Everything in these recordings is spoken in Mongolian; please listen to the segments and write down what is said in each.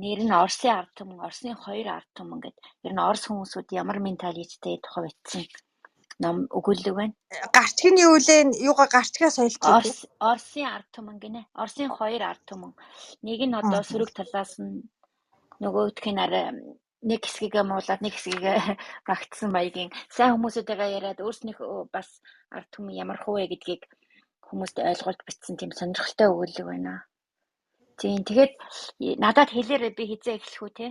нэр нь Орсын ард түмэн, Орсын хоёр ард түмэн гэдэг. Ер нь Орос хүмүүсүүд ямар менталиттэй тухай бичсэн ном өгүүлэг байна. Гарчгийн юу лээ? Юугаа гарчгаа соёлч гэдэг. Орсын ард түмэн гинэ. Орсын хоёр ард түмэн. Нэг нь одоо сөрөг талаас нь нөгөөх нь арай нэг хэсгийг муулаад нэг хэсгийг багтсан баягийн сайн хүмүүсүүдтэйгээ яриад өөрснийхөө бас ард түмэн ямар хувэ гэдгийг хүмүүст ойлгуулж бичсэн тийм сонирхолтой өгүүлэг байна. Тийм тэгээд надад хэлээрээ би хизээ эхлэх үү те?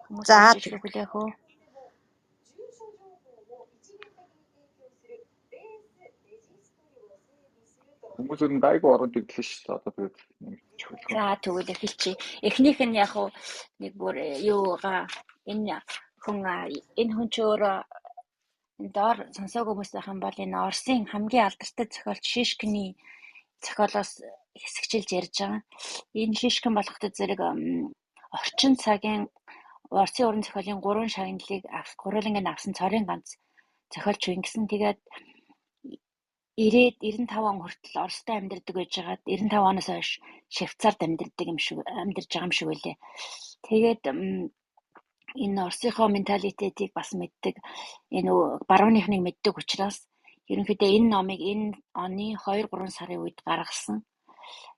Хүмүүс орж ирэх хүлээх үү? Хүмүүсүүд нь гайгүй ороод ирлээ шүү дээ. Одоо тэгээд за тэгвэл эхэлчихье. Эхнийх нь яг уу нэг бүр юугаа энэ хүн ч өөрөө доор сонсоог хүмүүс байх юм бол энэ Оросын хамгийн алдартай зохиолч Шишкиний зохиолоос хэсэгчилж ярьж байгаа. Энэ Шишкин болоход зэрэг орчин цагийн Оросын уран зохиолын 3 шагналыг гурван авсан цорын ганц зохиолч вэ гэсэн. Тэгээд 95 он хүртэл Оростой амьдардаг байж байгаад 95 оноос хойш Швейцарт амьдарж байгаа юм шиг байлээ. Тэгээд энэ Оросынхоо менталитетийг бас мэддэг, энэ барууныхныг мэддэг учраас ерөнхийдөө энэ номыг энэ оны 2-3 сарын үед гаргасан.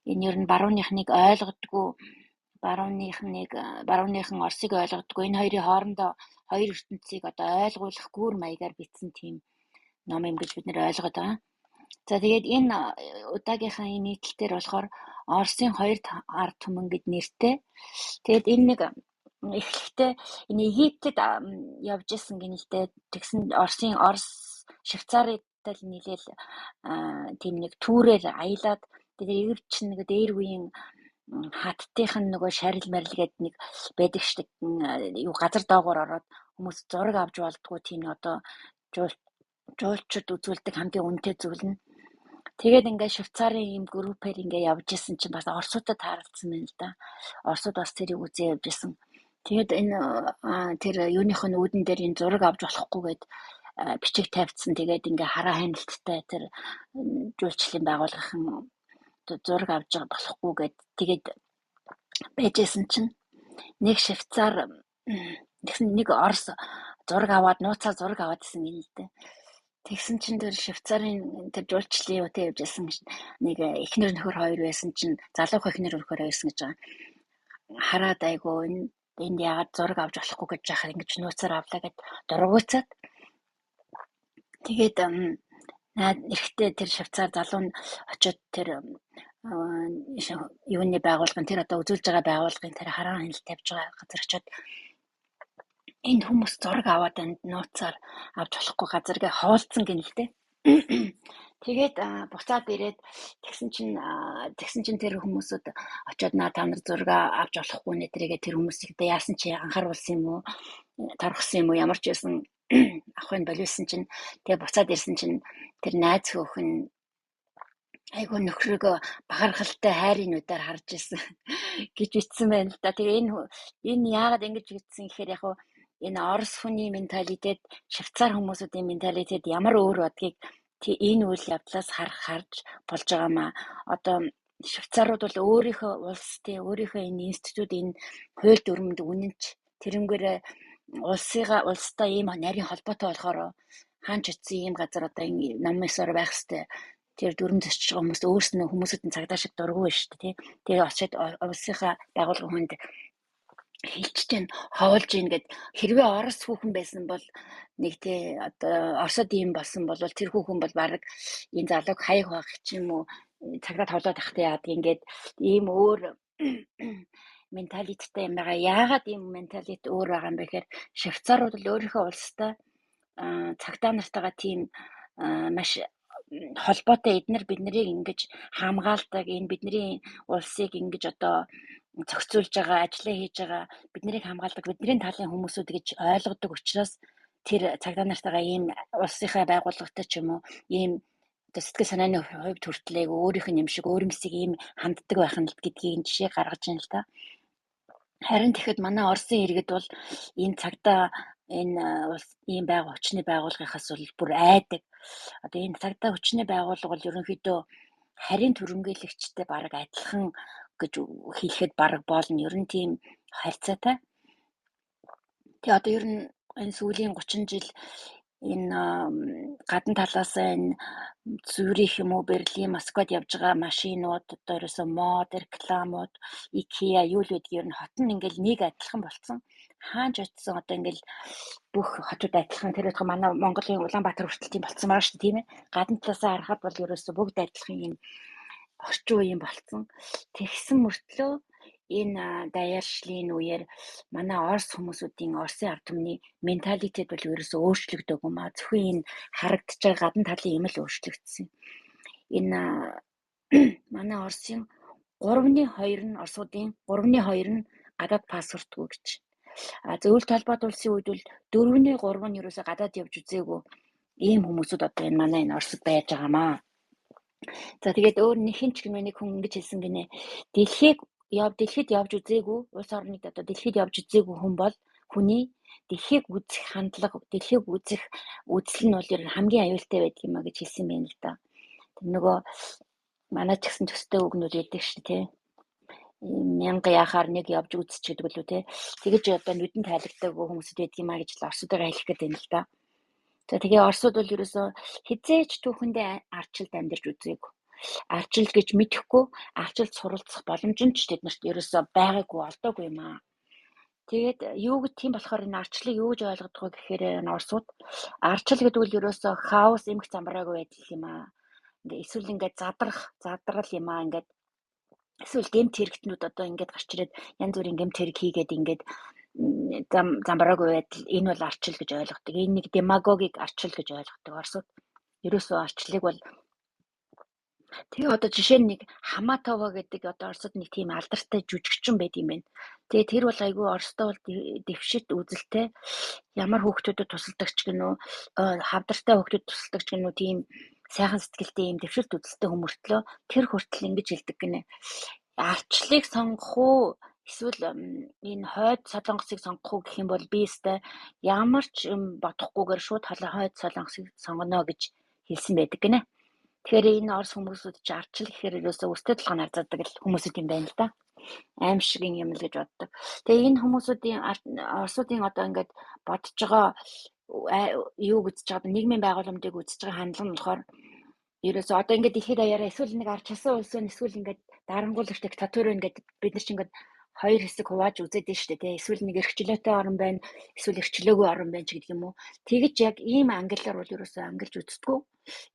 Энэ ер нь барууныхныг ойлгодгүй, барууныхан Оросыг ойлгодгүй, энэ хоёрын хоорондоо хоёр ертөнцийг одоо ойлгуулах гүүр маягаар бичсэн тийм ном юм гэж бид нэр ойлгоод байгаа. За тэгээд энэ удаагийнхаа энэ нийтлэлээр болохоор Оросын хоёр ард түмэн гэд нэртэй. Тэгээд энэ нэг эхлэхдээ энэ Египтэд явж исэн гинэлтэй. Тэгсэн Орос Швейцаридтай нийлээл тийм нэг түүрээр аялаад тэгээд Египт чинь нэг дээр үеийн хаттынх нь нөгөө шарил марил гэдэг нэг байдаг штеп юу газар доогоор ороод хүмүүс зураг авч болдгоо тийм одоо жуулчд үзүүлдэг хамгийн үнэтэй зүйл нь. Тэгээд ингээ Швейцарын ийм группээр ингээ явж исэн чинь бас Оросуудад тааралцсан байна л да. Оросууд бас тэрийг үзээ явж исэн. Тэгээд энэ тэр юуных нь үүдэн дээр энэ зураг авч болохгүйгээд бичиг тавьдсан. Тэгээд ингээ хараа хяналттай тэр жуулчлалын байгууллагын зураг авч болохгүйгээд тэгээд байжсэн чинь нэг Швейцар тэгсэн нэг Орос зураг аваад нууцаар зураг аваад исэн юм л дээ. Тэгсэн чинь тэр Швейцарын тэр жуулчлалын юутай явж исэн нэг эхнэр нөхөр хоёр байсан чинь залуух эхнэр нөхөр байсан гэж байгаа. Хараад айгу энд яагаад зураг авч болохгүй гэж яхаар ингэж нууцаар авлаа гэд дургуйцаад тэгээд эрэхтэй тэр Швейцар залуу нь очиод тэр юуны байгууллагын тэр одоо үзүүлж байгаа байгууллагын тэр хараа хяналт тавьж байгаа газар очиод энд хүмүүс зураг аваад энд нууцаар авч болохгүй газаргээ хоолцсон гинэлтэй. Тэгээд буцаад ирээд тэгсэн чинь тэр хүмүүсүүд очиод та нар зураг авч болохгүй нэ тэр хүмүүсийг яасан чи анхааруулсан юм уу? Торгосон юм уу? Ямар ч байсан авахын боловсон чинь тэгээ буцаад ирсэн чинь тэр найз хөөхн айгу нөхрөөгөө бахархалтай хайрынуудаар харж ирсэн гэж бичсэн байна л да. Тэгээ энэ яагаад ингэж бичсэн гэхээр яг энэ Орос хүний менталитет, Швейцар хүмүүсүүдийн менталитет ямар өөр бодгийг энэ үйл явдлаас харж болж байгаа маа. Одоо Швейцарууд бол өөрийнхөө улстай, өөрийнхөө энэ институт, энэ хууль дүрмэнд үнэнч тэрнгээрээ улстай ийм нарийн холбоотой болохоор хаанч утсан ийм газар одоо энэ номсоор байх хэвээр тэр дүрм зочж байгаа хүмүүс өөрснөө хүмүүсийн цагдаа шиг дургүй шүү дээ тий. Тэгээ очиод улсынхаа байгууллагын хүнд хэлж чинь хоолж ийн гэд хэрвээ Орос хүүхэн байсан бол нэг тий одоо Оросод ийм болсон бол тэр хүүхэн бол баг энэ залууг хаях байх ч юм уу цагдаа тоглоод ахтай яадаг ингээд ийм өөр менталитеттэй юм байгаа. Яагаад ийм менталит өөр байгаа юм бэ гэхээр Швейцарууд л өөрийнхөө улстай цагдаа нартайгаа тийм маш холбоотой эднэр биднийг ингэж хамгаалдаг, энэ бидний улсыг ингэж одоо зохицуулж байгаа, ажиллаа хийж байгаа, биднийг хамгаалдаг, бидний талын хүмүүсүүд гэж ойлгодог учраас тэр цагдаа нартайгаа ийм улсынхаа байгууллагатай ч юм уу ийм сэтгэл санааны хувьд хүртлээг өөрийнх нь юм шиг өөрөмсөг ийм ханддаг байх нь гэдгийг жишээ гаргаж байна л да. Харин тэгэхэд манай Оросын иргэд бол энэ цагдаа энэ ийм хүчний байгууллагынхаас бол бүр айдаг. Одоо энэ цагдаа хүчний байгууллага бол ерөнхийдөө харийн түрэмгийлэгчтэй бараг адилхан гэж хэлэхэд бараг болно. Ер нь тийм харьцаатай. Тэгээ одоо ер нь энэ сүүлийн 30 жил энэ гадна талаас энэ Зюрих юм уу Берлин, Москвад явж байгаа машинууд одоо ерөөсөө мод, рекламууд, IKEA юу л байдгийг ер нь хот нь ингээл нэг адилхан болцсон. Хаанч очисон одоо ингээл бүх хотууд адилхан тэр их манай Монголын Улаанбаатар хүртэл тийм болцсон байгаа шүү дээ тийм ээ. Гадна талаасаа харахад бол ерөөсөө бүгд адилхан юм орчин үеийн болцсон. Тэгсэн мөртлөө энэ даяаршлын үеэр манай Орос хүмүүсүүдийн Оросын ард түмний менталитет бол ерөөсөө өөрчлөгдөөгүй маа. Зөвхөн энэ харагдаж байгаа гадна талын юм л өөрчлөгдсөн. Энэ манай Оросын 3/2 нь Оросуудын 3/2 нь гадаад паспортгүй гэж. Зөвлөлт холбоот улсын үед бол 4/3 нь ерөөсөө гадаад явж үзээгүй ийм хүмүүсүүд одоо энэ манай энэ Оросд байж байгаамаа. За тэгээд өөр нэхэн ч гэнэ нэг хүн ингэж хэлсэн гинэ. Дэлхийд явж үзээгүй улс орныг одоо дэлхийд явж үзээгүй хүн бол хүний дэлхийг үзэх хандлага, дэлхийг үзэх үзэл нь бол хамгийн аюултай байдаг юм а гэж хэлсэн байна л да. Тэр нөгөө манай ч гэсэн төстэй үгнүүд байдаг шүү дээ. 1000 яхаар нэг явж үзчих гэдэг үлээ те. Тэгэж одоо нүдэн тайлагддаг хүмүүсд байдаг юм а гэж Оросуудаа хэлэх гээд байна л да. За тэгээ Оросууд бол ерөөсөө хизээч түүхэндээ арчилд амьдарч үзээгүй. Арчил гэж мэдэхгүй, арчилд суралцах боломж нь ч тэднэрт ерөөсөө байгаагүй олдоогүй юм аа. Тэгээд юу гэж тийм болохоор энэ арчлыг юу гэж ойлгодог вэ гэхээр энэ Оросууд арчил гэдэг нь ерөөсөө хаос эмх замбраагүй байдал юм аа. Ингээ эсвэл ингээд задрал юм аа. Ингээд эсвэл гэмт хэрэгтнүүд одоо ингээд гарч ирээд янз бүрийн гэмт хэрэг хийгээд ингээд замбраагүй байдал энэ бол арчил гэж ойлгодог. Энэ нэг демагогик арчил гэж ойлгодог Оросууд. Ерөөсөө арчлыг бол тэгээ одоо жишээ нь нэг Хаматова гэдэг одоо Оросд нэг тийм алдартай жүжигчин байд юм байна. Тэгээ тэр бол айгүй Оростой бол дэвшит үзэлтэй ямар хүүхдүүдэд тусалдаг ч гэнэ үү хавдартай хүүхдүүд тусалдаг ч гэнэ үү тийм сайхан сэтгэлтэй юм дэвшилт үзэлтэй хүмүүртлөө тэр хүртэл ингэж хэлдэг гинэ. Арчлыг сонгох уу эсвэл энэ хойд солонгосыг сонгох уу гэх юм бол би өстэй ямар ч бодохгүйгээр шууд хойд солонгосыг сонгоно гэж хэлсэн байдаг гинэ. Тэгэхээр энэ Орос хүмүүсүүд чи арчил гэхээр ерөөсөө өстэй толгойн харцаадаг хүмүүсүүд юм байна л да. Аимшигын юм л гэж боддог. Тэгээ энэ хүмүүсүүдийн Оросуудын одоо ингээд бодож байгаа юу үзэж байгаа нийгмийн байгууламжийг үзэж байгаа хандлага нь болохоор ерөөсөө одоо ингээд дэлхийд даяараа эсвэл нэг арч хасан улс нь эсвэл ингээд дарангуулагч диктатур ингээд бид нар чи ингээд хоёр хэсэг хувааж үзээд нь штэ тий. Эсвэл нэг эрхчлөөтэй орн байна, эсвэл эрхчлөөгүй орн байна ч гэдэг юм уу. Тэгэж яг ийм ангиллаар бол ерөөсөө ангилж үздэггүй.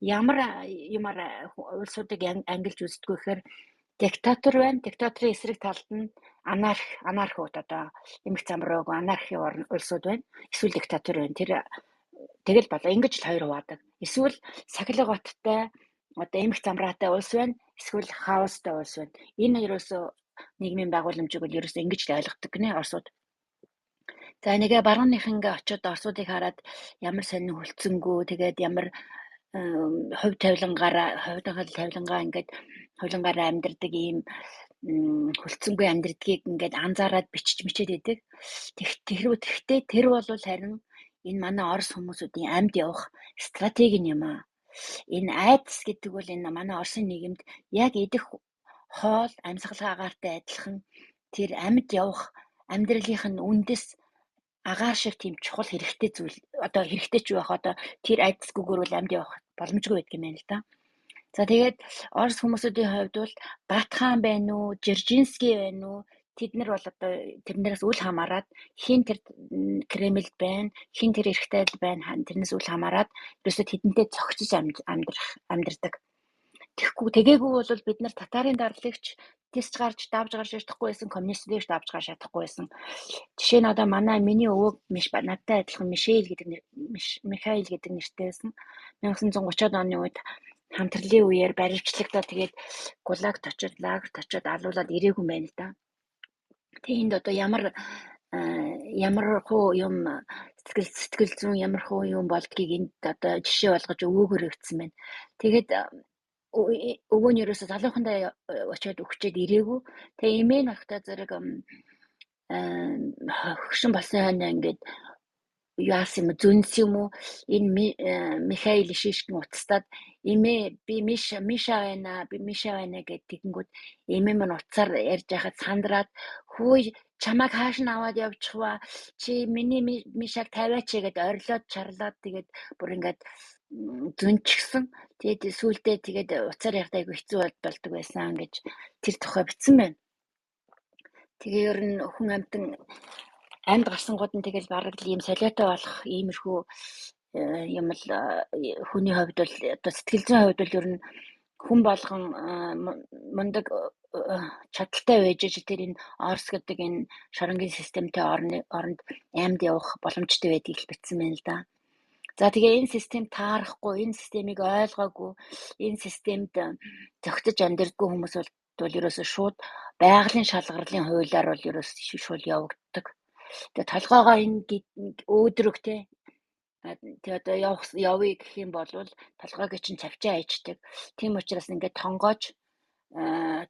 Ямар юмар улсуудыг ангилж үздэггүй гэхээр диктатор байна. Диктаторын эсрэг талд нь анархууд одоо эмх замбраагүй анархи улсууд байна. Эсвэл диктатор байна. Тэр тэгэл болоо ингэж л хоёр хуваадаг. Эсвэл сахилга баттай одоо эмх замбраатай улс байна. Эсвэл хаостай улс байна. Энэ ерөөсөө нийгмийн байгууламжийг бол ерөөсөө ингэж л ойлгодог гинэ Оросууд. За нэгэ барууных ингээ очиод Оросуудыг хараад ямар сонин хөлцөнгөө тэгээд ямар хувь тавилангаа ингээд хуулингаараа амьдардаг ийм хөлцөнгөө амьдардгийг ингээд анзаараад бичиж мичээд байдаг. Тэгэхдээ тэр бол харин энэ манай Орос хүмүүсүүдийн амьд явах стратеги юм аа. Энэ айдас гэдэг бол энэ манай Оросын нийгэмд яг идэх хоол амьсгалын агаартай адилхан тэр амьд явах амьдралынх нь үндэс агаар шиг тийм чухал хэрэгтэй зүйл одоо хэрэгтэй ч байх одоо тэр айдасгүйгээр бол амьд явах боломжгүй байдаг юм байна л да. За тэгээд Орос хүмүүсүүдийн хувьд бол Батхан байна уу, Жержинский байна уу тэд нар бол одоо тэрнээс үл хамааран хин тэр Кремльд байна, хин тэр эрхтэй байна, тэрнээс үл хамааран ерөөсөө тэдэнтэй цогцож амьдардаг. Тэгээгүй бол бид нар татарын дарлагч тисч гарч давж гарч чадахгүй байсан, коммунистыг давж гарч чадахгүй байсан. Жишээ нь одоо миний өвөг надтай адилхан Михаил гэдэг нэртэй байсан. 1930-ад оны үед хамтралын үеэр барилжлагдаад тэгээд лагерт очиод алуулаад ирээгүй юм байна л да. Тэнд одоо ямар хуу юм сэтгэл зүйн ямар хуу юм болдгийг энд одоо жишээ болгож өвөөгөр өгсөн байна. Тэгээд өвөө нь ерөөсө залуухандаа очиод өгчээд ирээгүй. Тэгээ эмээ нахта зэрэг хөгшин болсон хойно ингээд яасан юм зүнс юм уу энэ Михаил Шишкин уцтаад эмээ би Миша байна гэдэг тэгэнгүүт эмээ мань уцаар ярьж байхад сандраад хөөе чамайг хааш нь аваад явчихва. Чи миний мишаг тавиач гэгээд орилоод чарлаад тэгээд бүр ингээд зүнчгсэн. Тэгээд сүүлдээ тэгээд уцаар явахдаа айгүй хэцүү болдог байсан гэж тэр тухай бичсэн байна. Тэгээ ер нь хүн амьд гарсангууд нь тэгэл бараг ийм солиотой болох иймэрхүү юм л хүний хувьд бол одоо сэтгэл зүйн хувьд бол ер нь хүн болгон мундаг чадaltaй байж тэр энэ Орос гэдэг энэ шоронгийн системтэй оронд амьд явах боломжтой байдгийг бичсэн байна л да. За тэгээ энэ систем таарахгүй, энэ системийг ойлгоогүй, энэ системд зөгтөж амьдэрдэггүй хүмүүс бол ерөөсөө шууд байгалийн шалгарлын хуулиар бол ерөөсөө шууд явагддаг. Тэгээ толгоогоо энэ өөдрөг те. Тэгээ одоо явъя гэх юм бол толгойг чинь цавчаа ээждэг. Тийм учраас ингээд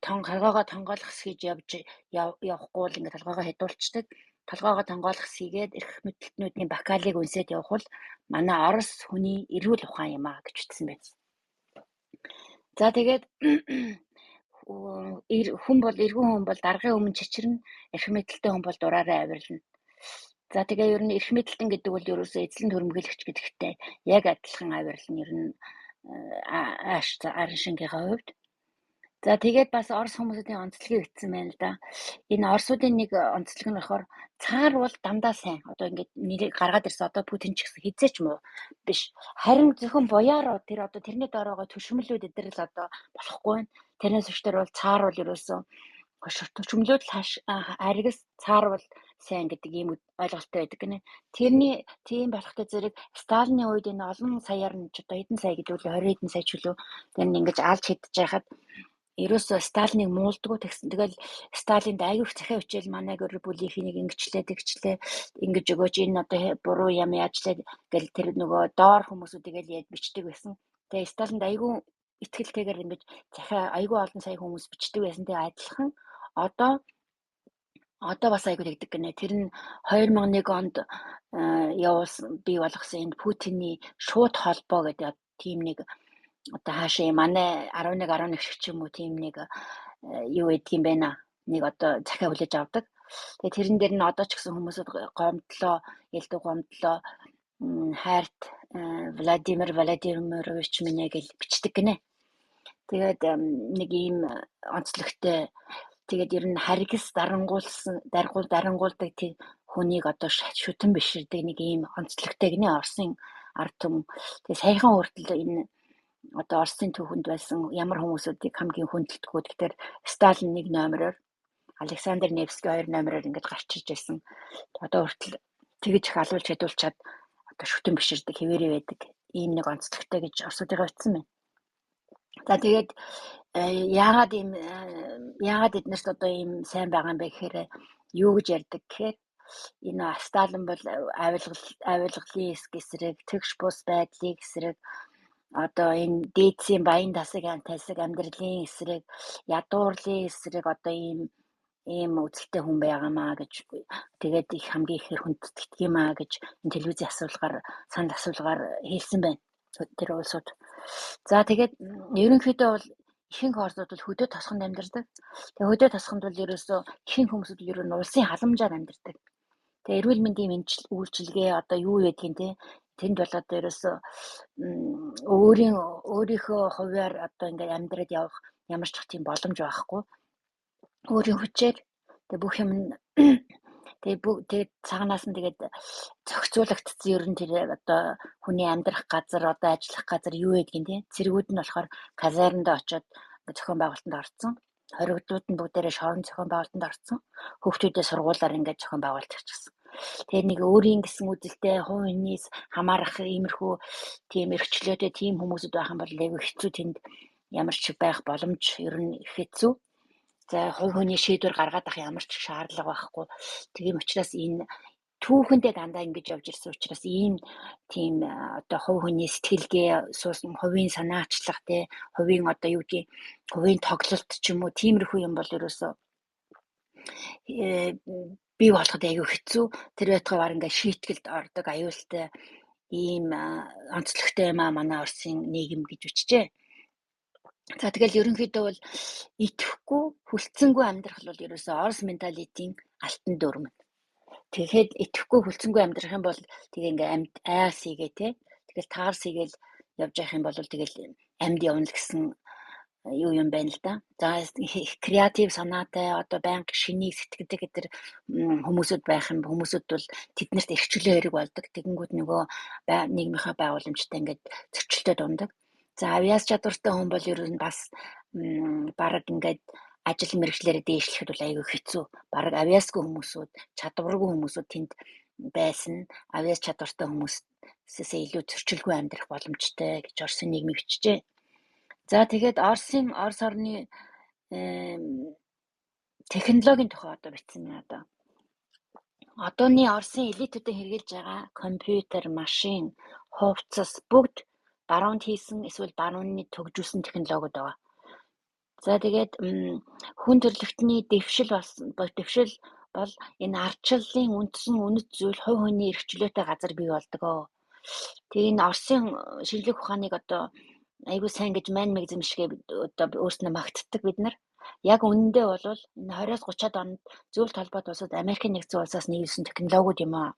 толгоогоо тонгоолох хийж явахгүй бол ингээд толгоогоо хэдүүлцдэг. Толгоогоо тонгоолох хийгээд эрх мэдэлтнүүдийн бакалийг үнсээд явах бол манай Орос хүний эрүүл ухаан юм аа гэж ütсэн байсан. За тэгээд хүн бол эргэн хүн бол даргын өмнө чичирнэ, эрх мэдэлтэй хүн бол дураараа авирлна. За тэгээ ер нь эрх мэдэлтэн гэдэг бол ерөөсөө эзлэн төрөмгөлөгч гэдэгтэй яг адилхан авирлна ер нь арын шингийнхаа хувьд. За тэгээд бас Орос хүмүүсийн онцлогийг өгсөн байна л да. Энэ Оросуудын нэг онцлог нь болохоор цаар бол дандаа сайн. Одоо ингээд нэрийг гаргаад ирсэн одоо Путин ч гэсэн хизээч муу биш. Харин зөвхөн буяаруу тэр одоо тэрний доороогоо төшмөлүүд эдэр л одоо болохгүй байна. Тэрнээс биш тэр бол цаар бол ерөөсөө төшмөлүүд аригс цаар бол сайн гэдэг ийм ойлголттой байдаг гинэ. Тэрний тийм болохтой зэрэг Сталины үед энэ олон саяар нь одоо хэдэн сая гэдэг үл 20 хэдэн сая ч үлээ тэр нь ингэж алж хэдэж байхад ерөөсөө Сталиныг муулдгүй тэгсэн. Тэгэл Сталинд аяг захиа өчөөл манай бүлийнхнийг ингэчлээ ингэж өгөөч энэ одоо буруу юм яажлаа гэл тэр нөгөө доор хүмүүсүүдийг л яаж бичдэг байсан. Тэгээ Сталинд аягүй итгэлтэйгээр ингэж захиа аягүй олон сая хүмүүс бичдэг байсан. Тэгээ адилхан одоо бас аягүй тэгдэг гинэ. Тэр нь 2001 онд явуулсан бий болгосон энэ Путиний шууд холбоо гэдэг тийм нэг одоо хаашаа манай 11 шиг ч юм уу тийм нэг юу гэдэг юм байна. Нэг одоо захиа хүлээж авдаг. Тэгээ тэрэн дээр нь одоо ч гэсэн хүмүүсд гомдлоо хайрт Владимир Владимирович минь гэж бичдэг гинэ. Тэгээд нэг ийм онцлогтой тэгээд ер нь харгас дарангуулдаг тийм хүнийг одоо шүтэн биширдэг нэг ийм онцлогтой гинэ Оросын ард түмэн. Тэгээд саяхан хүртэл энэ одоо Оросын түүхэнд байсан ямар хүмүүсүүдийг хамгийн хүндэлдэг вэ гэхээр Сталин 1 номероор Александр Невский 2 номероор ингэж гарч ирж байсан. Одоо хүртэл тэгж их алуулж хэдүүлчихэд одоо шүтэн биширдэг хэвээрээ байдаг. Ийм нэг онцлогтой гэж Оросуудыгаа утсан байна. За тэгээд яагаад эднэрт одоо ийм сайн байгаа юм бэ гэхээр юу гэж ярьдаг гэхээр энэ Сталин бол авилгалын эсрэг тэгш бус байдлыг эсрэг одоо энэ дээдсийн баян тасаг амьдралын эсрэг ядуурлын эсрэг одоо ийм үзэлтэй хүн байгаамаа гэж тэгээд их хамгийн ихээр хүндэтгдэг юм аа гэж энэ телевизийн санал асуулгаар хэлсэн байна тэр улсууд. За тэгээд ерөнхийдөө бол ихэнх орнууд бол хөдөө тосгонд амьдардаг. Тэгээд хөдөө тосгонд бол ерөөсөө ихэнх хүмүүсүүд ер нь улсын халамжаар амьдардаг. Тэгээд эрүүл мэндийн үйлчилгээ одоо юу байдгийг те тэнд бол одоо ерөөсөө өөрийнхөө хувьяар одоо ингээд амьдраад явах ямар ч тийм боломж байхгүй. Өөрийн хүчээр тэг бүх юм тэгээд цаанаас нь тэгээд зохицуулагдсан ер нь тэр одоо хүний амьдрах газар одоо ажиллах газар юу гэдгийг тийм цэргүүд нь болохоор казарманд очиод зохион байгуулалтанд орсон. Хоригдлууд нь бүгдээрээ шорон зохион байгуулалтанд орсон. Хүүхдүүдээ сургуулаар ингээд зохион байгуулалт хийчихсэн. Тэгээд нэг өөрийн гэсэн үзэлтэй хувь хүнээс хамаарах иймэрхүү тийм эрхчлөөтэй тийм хүмүүсүүд байх юм бол айгүй хэцүү тэнд ямар ч байх боломж ер нь хэцүү. За хувь хүний шийдвэр гаргаад авах ямар ч шаардлага байхгүй. Тийм учраас энэ түүхэндээ дандаа ингэж явж ирсэн учраас ийм тийм одоо хувь хүний сэтгэлгээ суусан хувийн санаачлах те хувийн одоо юу гэдэг хувийн тоглолт ч юм уу тиймэрхүү юм бол ерөөсөө бий болоход айгүй хэцүү. Тэр байтугай баг ингээ шийтгэлд ордог аюултай ийм онцлогтой юм аа манай Оросын нийгэм гэж үчжээ. За тэгэл ерөнхийдөө бол итгэхгүй хүлцэнгүй амьдрах бол ерөөсөө Орос менталитийн алтан дүрм. Тэгэхээр итгэхгүй хүлцэнгүй амьдрах юм бол тэгээ ингээ амьд аас хийгээ те. Тэгэл таарс хийгээл явж явах юм бол тэгэл амьд явна л гэсэн юу юм байна л да. За креатив санаатай одоо байнга шинийг сэтгэдэг гэдэг хүмүүсүүд байх юм. Хүмүүсүүд бол тэднэрт эрхчлөө хэрэг болдог. Тэгэнгүүт нөгөө нийгмийнхаа байгууламжтай ингээд зөрчилдөд ундаг. За авиас чадвартай хүн бол ер нь бас бараг ингээд ажил мэргэжлээрээ дээшлэхэд бол айгүй хэцүү. Бараг авиасгүй хүмүүсүүд, чадваргүй хүмүүсүүд тэнд байсан. Авиас чадвартай хүмүүсээс илүү зөрчилгүй амьдрах боломжтой гэж Оросын нийгмийг бичжээ. За тэгээд Орос орны технологийн тухай одоо бичсэн юм одоо. Одооны Оросын элитүүдийн хэрэгжилж байгаа компьютер, машин, хувцас бүгд баруунд хийсэн эсвэл барууны төгжүүлсэн технологиуд байгаа. За тэгээд хүн төрөлхтний дэвшил бол энэ ардчлалын үндсэн үнэт зүйл хувь хүний эрхчлөөтэй газар бий болдог. Тэгээ энэ Оросын шинжлэх ухааныг одоо айгуу сайн гэж манмэгзэм шигээ одоо өөрснөө магтдаг бид нар. Яг үнэндээ бол энэ 20-30-аад онд зөвлөлт холбоот улсууд Америкийн нэгдсэн улсаас нийлсэн технологиуд юм аа.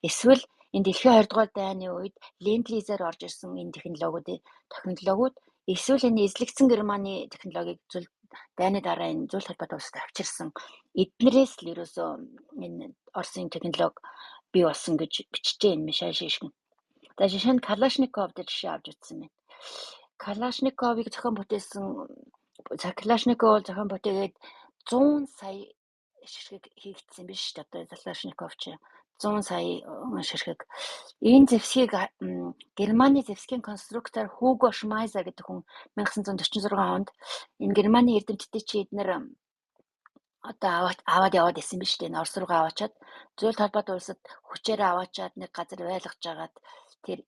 Эсвэл энэ дэлхийн 2 дугаар дайны үед ленд-лизээр орж ирсэн энэ технологиуд эсвэл энэ эзлэгдсэн Германы технологиг дайны дараа энэ зөвлөлт холбоот улсад авчирсан эднэрээс л ерөөсөө энэ Оросын технологи бий болсон гэж бичжээ энэ Мишель Шишкин. За жишээ нь Калашников дээр жишээ авч үзсэн байна. Калашниковыг зохион бүтээсэн Калашников бол зохион бүтээгээд 100 сая ширхэг хийгдсэн биш үү? Одоо Калашников чи 100 сая ширхэг. Энэ зэвсгийг Германы зэвсгийн конструктор Хуго Шмайзер гэдэг хүн 1946 онд энэ Германы эрдэмтдээ чи эднэр одоо аваад яваад исэн биш үү? Орос руугаа аваачаад зөвлөлт холбоот улсад хүчээр аваачаад нэг газар байлгаж агаад тэр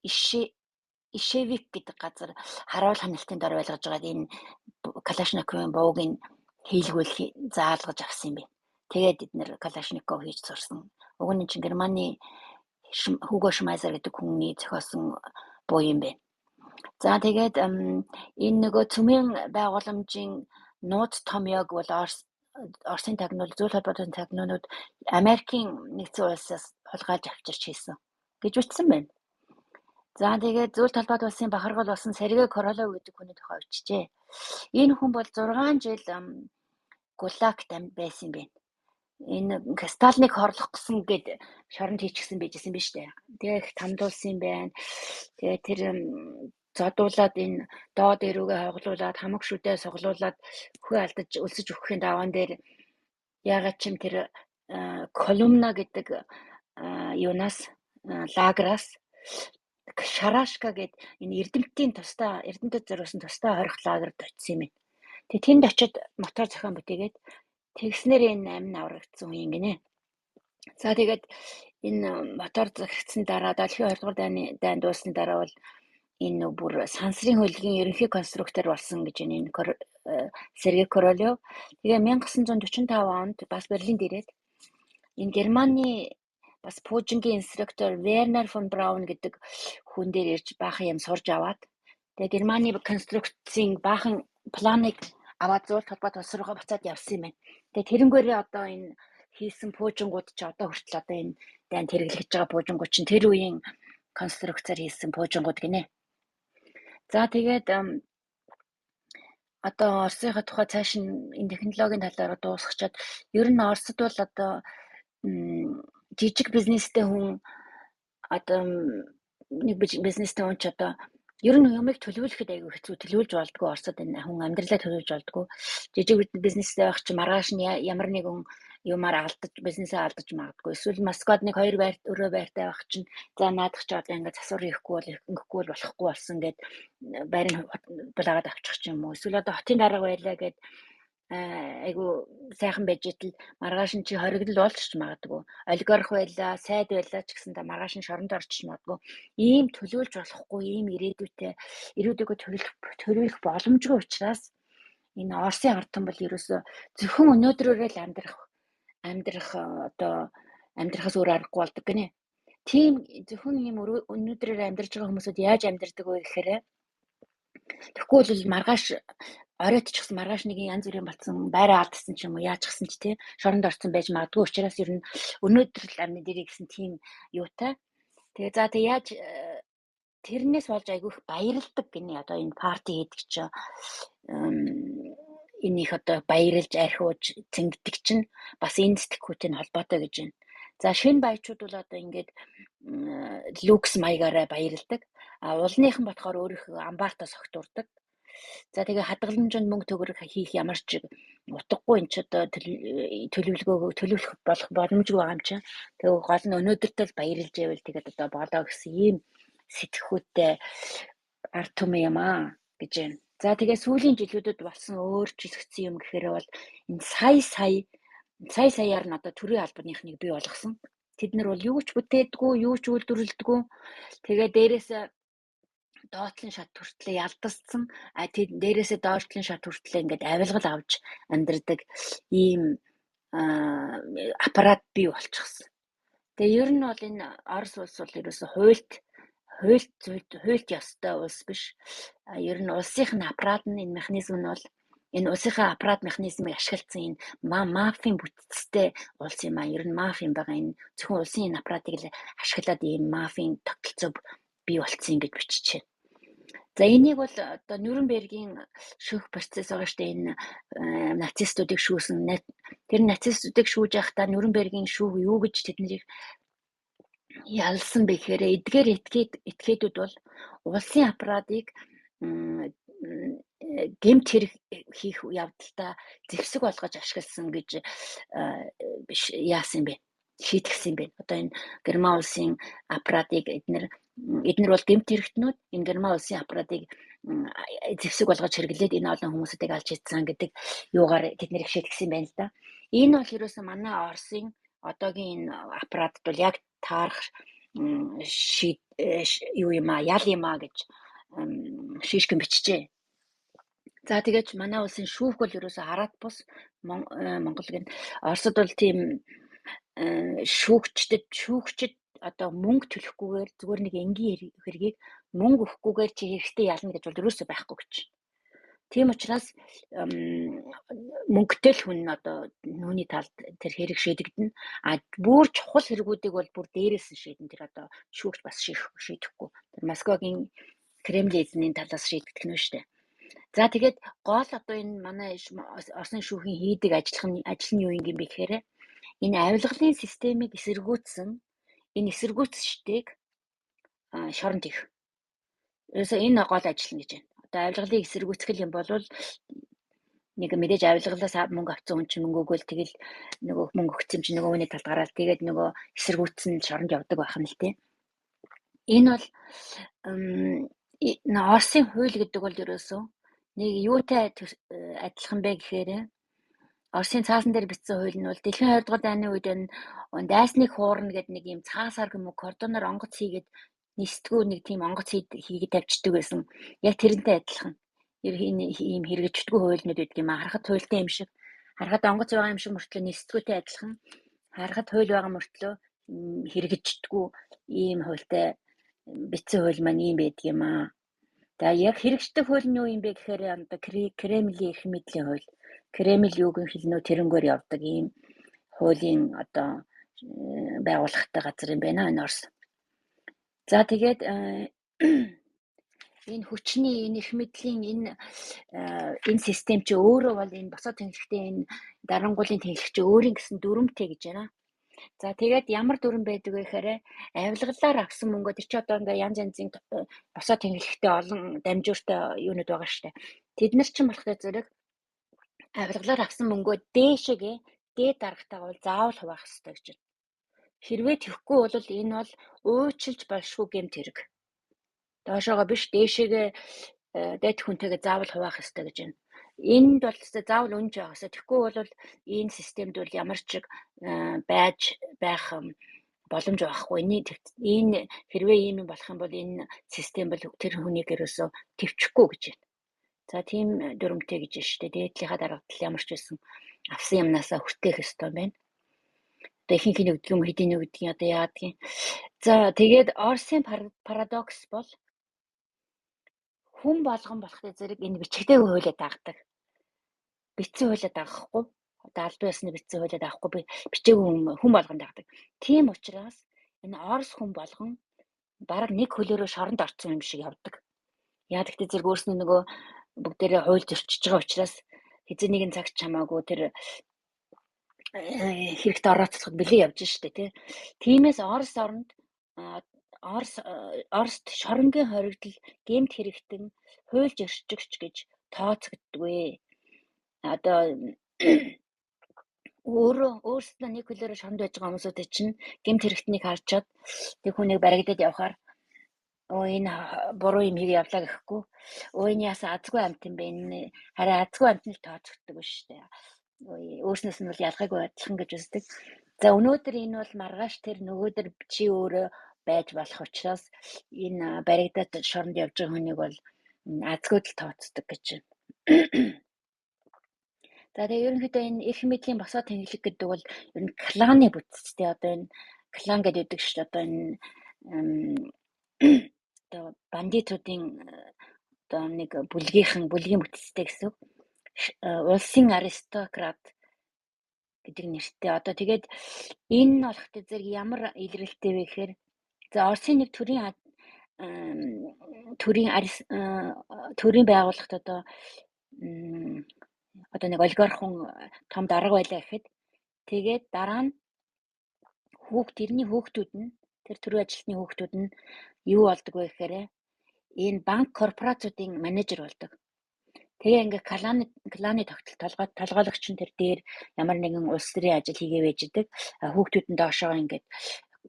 Ишевик гэдэг газар харуул ханалтын дор байлгаж байгаад энэ Калашниковын бууг хийлгүүл заалгаж авсан юм байна. Тэгээд эднэр Калашников хийж сурсан. Уг нь чинь Германы Хуго Шмайзер гэдэг хүний зохиосон буу юм байна. За тэгээд энэ нөгөө цөмийн байгууламжийн нууц томьёог бол Оросын тагнуул зөвлөлт холбоотой тагнуунууд Америкийн нэгдсэн улсаас хулгайлж авчирч хийсэн гэж бичсэн байна. За тэгээд зөвлөлт холбоот улсын бахархал болсон Сергей Королёв гэдэг хүний тухай бичжээ. Энэ хүн бол 6 жил Гулагт байсан юм байна. Энэ Сталиныг хорлох гэсэн гээд шоронд хийчихсэн байжсэн биз дээ. Тэгээ их тамдуулсан юм байна. Тэгээ тэр зодуулаад энэ доод эрүүгээ хоглуулад хамаг шүдээ соглуулад хөө алдаж өлсөж өгөхийн даваан дээр ягаад ч юм тэр Колумна гэдэг юунаас лаграас Шарашка гэдэг энэ эрдэмтэд зориулсан тустай хорих лагерт очсон юм байна. Тэгээ тэнд очиод мотор зохион бүтээгээд тэгснээр энэ амин аврагдсан хүн юм гинэ. За тэгээд энэ мотор зохицсон дараа дэлхийн 2 дугаар дайн дуусны дараа бол энэ бүр сансрын хөлгийн ерөнхий конструктор болсон гэж энэ Сергей Королёв. Тэгээ 1945 онд бас Берлинд ирээд энэ Германы бас пуужингийн инструктор Вернер фон Браун гэдэг хүн дээр ирж баахан юм сурж аваад тэгээ Германы конструкцийн баахан планыг аваад зөвлөлт холбоот улс руугаа буцаад явсан юм байна. Тэгээ тэрнгээрээ одоо энэ хийсэн пуужингууд ч одоо хүртэл одоо энэ дайнд хэрэглэж байгаа пуужингууд чинь тэр үеийн конструкцаар хийсэн пуужингууд гинэ. За тэгээд одоо Оросынхаа тухай цааш энэ технологийн талаар дуусгачаад ер нь Оросд бол одоо жижиг бизнестэй хүн одоо нэг бизнестэй хүн ч одоо ер нь юмыг төлөвлөхөд айгүй хэцүү төлөвлөж болдгоо Оросд энэ хүн амьдралаа төлөвлөж болдгоо. Жижиг бизнестэй байх чинь маргааш нь ямар нэгэн юмар бизнесээ алдаж магадгүй. Эсвэл Москвад нэг 2 өрөө байртай байх чинь за наадах ч одоо ингээд засвар ихгүй болохгүй болсон гэд байрны булаагаад авчих ч юм уу. Эсвэл одоо хотын дарга байлаа гэд айгу сайхан байж итэл маргааш нь чи хоригдол болчих магадгүй. Олигарх байлаа, сайд байлаа ч гэсэн та маргааш нь шоронд орчих магадгүй. Ийм төлөвлөж болохгүй, ийм ирээдүйгөө төлөвлөх боломжгүй учраас энэ Оросын ард түмэн бол ерөөсө зөвхөн өнөөдрөөрөө л амьдрахаас өөр аргагүй болдог гинэ. Тийм зөвхөн ийм өнөөдрөөр амьдарч байгаа хүмүүсүүд яаж амьдардаг вэ гэхээр тэгэхгүй бол маргааш оройтчихсан маргааш нэг янз бүрийн болсон байраа алдсан ч юм уу яачихсан ч тий шоронд орсон байж магадгүй учраас ер нь өнөөдөр л амны дэрий гэсэн тийм юутай. Тэгээ за тэг яаж тэрнээс болж айгүйх баярлдаг гинэ одоо энэ парти хийдэг чинь энийх одоо баярлж архиуж цэнгдэг чинь бас энэ сэтгхүүтэй холбоотой гэж байна. За шинэ баячууд бол одоо ингээд люкс маягаараа баярлдаг. А уулныхан болохоор өөрийнхөө амбаартаа согтуурдаг. За тэгээ хадгаламжинд мөнгө төгрөг хийх ямар ч утгагүй энэ ч одоо төлөвлөх болох боломжгүй байгаа юм чинь. Тэгээ гол нь өнөөдөртөө л баярлж байвал тэгээд одоо болоо гэсэн ийм сэтгхүүтэй ард түмэн юм аа гэж байна. За тэгээ сүүлийн жилүүдэд болсон өөрчлөгдсөн юм гэхээр бол энэ саяар нь одоо төрийн албаныхныг бий болгосон. Тэд нар бол юу ч бүтээдгүй, юу ч үйлдвэрлэдэггүй. Тэгээ дээрээсээ доотлон шат хүртлээ ялдассан. Дээрээсээ доотлон шат хүртлээ ингээд авилгал авч амьдрдаг ийм аппарат бий болчихсон. Тэгээ ер нь бол энэ Орос улс бол ерөөсө хуульт ёстой улс биш. Ер нь улсынхын аппарат нь энэ механизм нь бол энэ улсынхаа аппарат механизмыг ашигласан энэ мафийн бүтцтэй улс юм а. Ер нь мафийн байгаа энэ зөвхөн улсын энэ аппаратыг л ашиглаад ийм мафийн тогтолцоо бий болцсон гэж биччихэ. За энийг бол одоо Нюрнбергийн шүүх процесс байгаа штэ энэ нацистуудыг шүүсэн. Тэр нацистуудыг шүүж байхдаа Нюрнбергийн шүүх юу гэж тэднийг ялсан бэ гэхээр эдгээр этгээдүүд бол улсын аппаратыг гэмт хэрэг хийх явдалтай зэвсэг болгож ашигласан гэж яасан бэ? Шийтгсэн бэ. Одоо энэ Герман улсын аппаратыг эднэр бол гэмт хэрэгтнүүд энэ Герман улсын аппаратыг зэвсэг болгож хэрэглээд энэ олон хүмүүсийг алж идсэн гэдэг юугаар тэднийг шийтгсэн байна л да. Энэ бол ерөөсөн манай Оросын одоогийн энэ аппаратд бол яг таарах юу юм а ял юм а гэж шишгэн бичжээ. За тэгэж манай улсын шүүх бол ерөөсөө хараад бус Монголын Оросд бол тийм шүүгчд одоо мөнгө төлөхгүйгээр зүгээр нэг энгийн хэргийг мөнгө өгөхгүйгээр чи хэрэгтэй ялна гэж бол ерөөсөө байхгүй гэж. Тийм учраас мөнгөтэй л хүн одоо нүуний талд тэр хэрэг шийдэгдэнэ. А бүр чухал хэрэгүүдийг бол бүр дээрээс нь шийдэн тэр одоо шүүгч бас шийдэхгүй. Тэр Москвагийн Кремлийн эзний талаас шийдэгдэх нь шүү дээ. За тэгээд гол одоо энэ манай Оросын шүүхийн хийдэг ажил нь юу юм бэ гэхээр энэ авилгалын системийг эсэргүүцсэн энэ эсэргүүцчдийг шоронд хийх. Ерөөсөө энэ гол ажил нь гэж байна. Одоо авилгалыг эсэргүүцэх юм бол нэг мэдээж авилгалаас мөнгө авсан хүн чинь мөнгө өгөөл тэгэл нөгөө мөнгө өгсөн чинь нөгөө хүний талд гараад тэгээд нөгөө эсэргүүцсэн шоронд явдаг байх нь л тий. Энэ бол Оросын хууль гэдэг бол ерөөсөө нэг юутай адилхан бэ гэхээр Оросын цаасан дээр бичсэн хууль нь бол дэлхийн 2 дугаар дайны үед дайсныг хуурна гэдэг нэг юм цаасаар юм уу кордоноор онгоц хийгээд нисдгүү нэг тийм онгоц хийгээд тавьчихдаг байсан. Яг тэрнтэй адилхан. Ийм хэрэгждэггүй хуульнууд гэдэг юм а. Харахад хуультай юм шиг. Харахад онгоц байгаа юм шиг мөртлөө нисдгүүтэй адилхан. Харахад хууль байгаа мөртлөө хэрэгждэггүй ийм хуультай бичсэн хууль маань ийм байдаг юм а. За яг хэрэгждэг хууль нь юу юм бэ гэхээр одоо Кремлийн эрх мэдлийн хууль. Кремль юуг нь хэлнэ тэрнгөөр явдаг ийм хуулийн одоо байгууллагатай газар юм байна энэ Орос. За тэгээд энэ хүчний энэ эрх мэдлийн энэ систем чи өөрөө бол энэ босоо тэнхлэгтэй энэ дарангуулын тэнхлэг чи өөрийн гэсэн дүрмтэй гэж байна. За тэгээд ямар дүрм байдаг вэ гэхээр авилгалаар авсан мөнгө тэр чи одоо ингээ янз янзын босоо тэнхлэгтэй олон дамжууртай юунууд байгаа штэ. Тэд нар ч болохтой зэрэг авилгалаар авсан мөнгөө дээшээгээ дээд дарагтайгаа бол заавал хуваах хэрэгтэй гэж байна. Хэрвээ тэхгүй бол энэ бол уучилж болшгүй гэмт хэрэг. Доошоогоо биш дээшээгээ дээд хүнтэйгээ заавал хуваах хэрэгтэй гэж байна. Энд бол заавал үнж байгаасаа тэхгүй бол энэ системд бол ямар ч байж байх боломж байхгүй. Энэ хэрвээ ийм юм болох юм бол энэ систем бол тэр хүнийг ерөөсөө төвчөхгүй гэж байна. За тийм дүрмтэй гэж байна шүү дээ. Дээдлийнхаа дарагдал ямар ч байсан авсан юмнасаа хүртээх ёстой байна. Одоо ихэнх нь өгдөг юм хэдийн өгдөг одоо яадгийн. За тэгээд Оросын парадокс бол хүн болгон болохтой зэрэг энэ бичигтэй хуулиад дагдаг. Бичсэн хуулиад дагахгүй. Одоо аль биесны бичсэн хуулиад дагахгүй би бичээгүй хүн болгон дагдаг. Тийм учраас энэ Орос хүн болгон бараг нэг хөлөөрөө шоронд орсон юм шиг явдаг. Яа гэхдээ зэрэг өөрснөө нөгөө бүгдээрээ хууль зөрчиж байгаа учраас хэзээ нэгэн цагт чамаагүй тэр хэрэгтэй орооцоход бэлэн явж штэ тий. Тиймээс Орос оронд Оросд шоронгийн хоригдол гэмт хэрэгтэн хууль зөрчигч гэж тооцогддгүй. Одоо өөрсдөө нэг хөлөөрөө шоронд байж байгаа хүмүүсүүд чинь гэмт хэрэгтнийг харчаад тэг хүнийг баригдаад явахаар энэ буруу юм хийгээ явлаа гэхгүй. Энэ ясаа азгүй амт юм бэ? Энэ харин азгүй амтныг тооцогддог биш үү? Өөрснөөс нь бол ялгаагүй адилхан гэж үздэг. За өнөөдөр энэ бол маргааш тэр нөгөөдөр чи өөрөө байж болох учраас энэ баригдаад шоронд явж байгаа хүнийг бол азгүйд л тооцдог гэж байна. За тэгээ ерөнхийдөө энэ эрх мэдлийн босоо тэнхлэг гэдэг бол ер нь кланы бүтцтэй. Одоо энэ клан гэдэг үдэг шүү дээ. Одоо энэ одоо бандитуудын одоо нэг бүлгийн бүтцтэй гэсэн үг. Улсын аристократ гэдэг нэртэй. Одоо тэгээд энэ нь болохтой зэрэг ямар илрэлттэй вэ гэхээр за Оросын нэг төрийн байгууллагт одоо нэг олигархон том дарга байлаа гэхэд тэгээд дараа нь тэрний хүүхдүүд нь тэр төрийн ажилтны хүүхдүүд нь юу болдог вэ гэхээр энэ банк корпорациудын менежер болдог. Тэгээ ингээ кланы толгойлогч нь тэр дээр ямар нэгэн улс төрийн ажил хийгээ байж идэг. Хүүхдүүд нь доошоо ингээд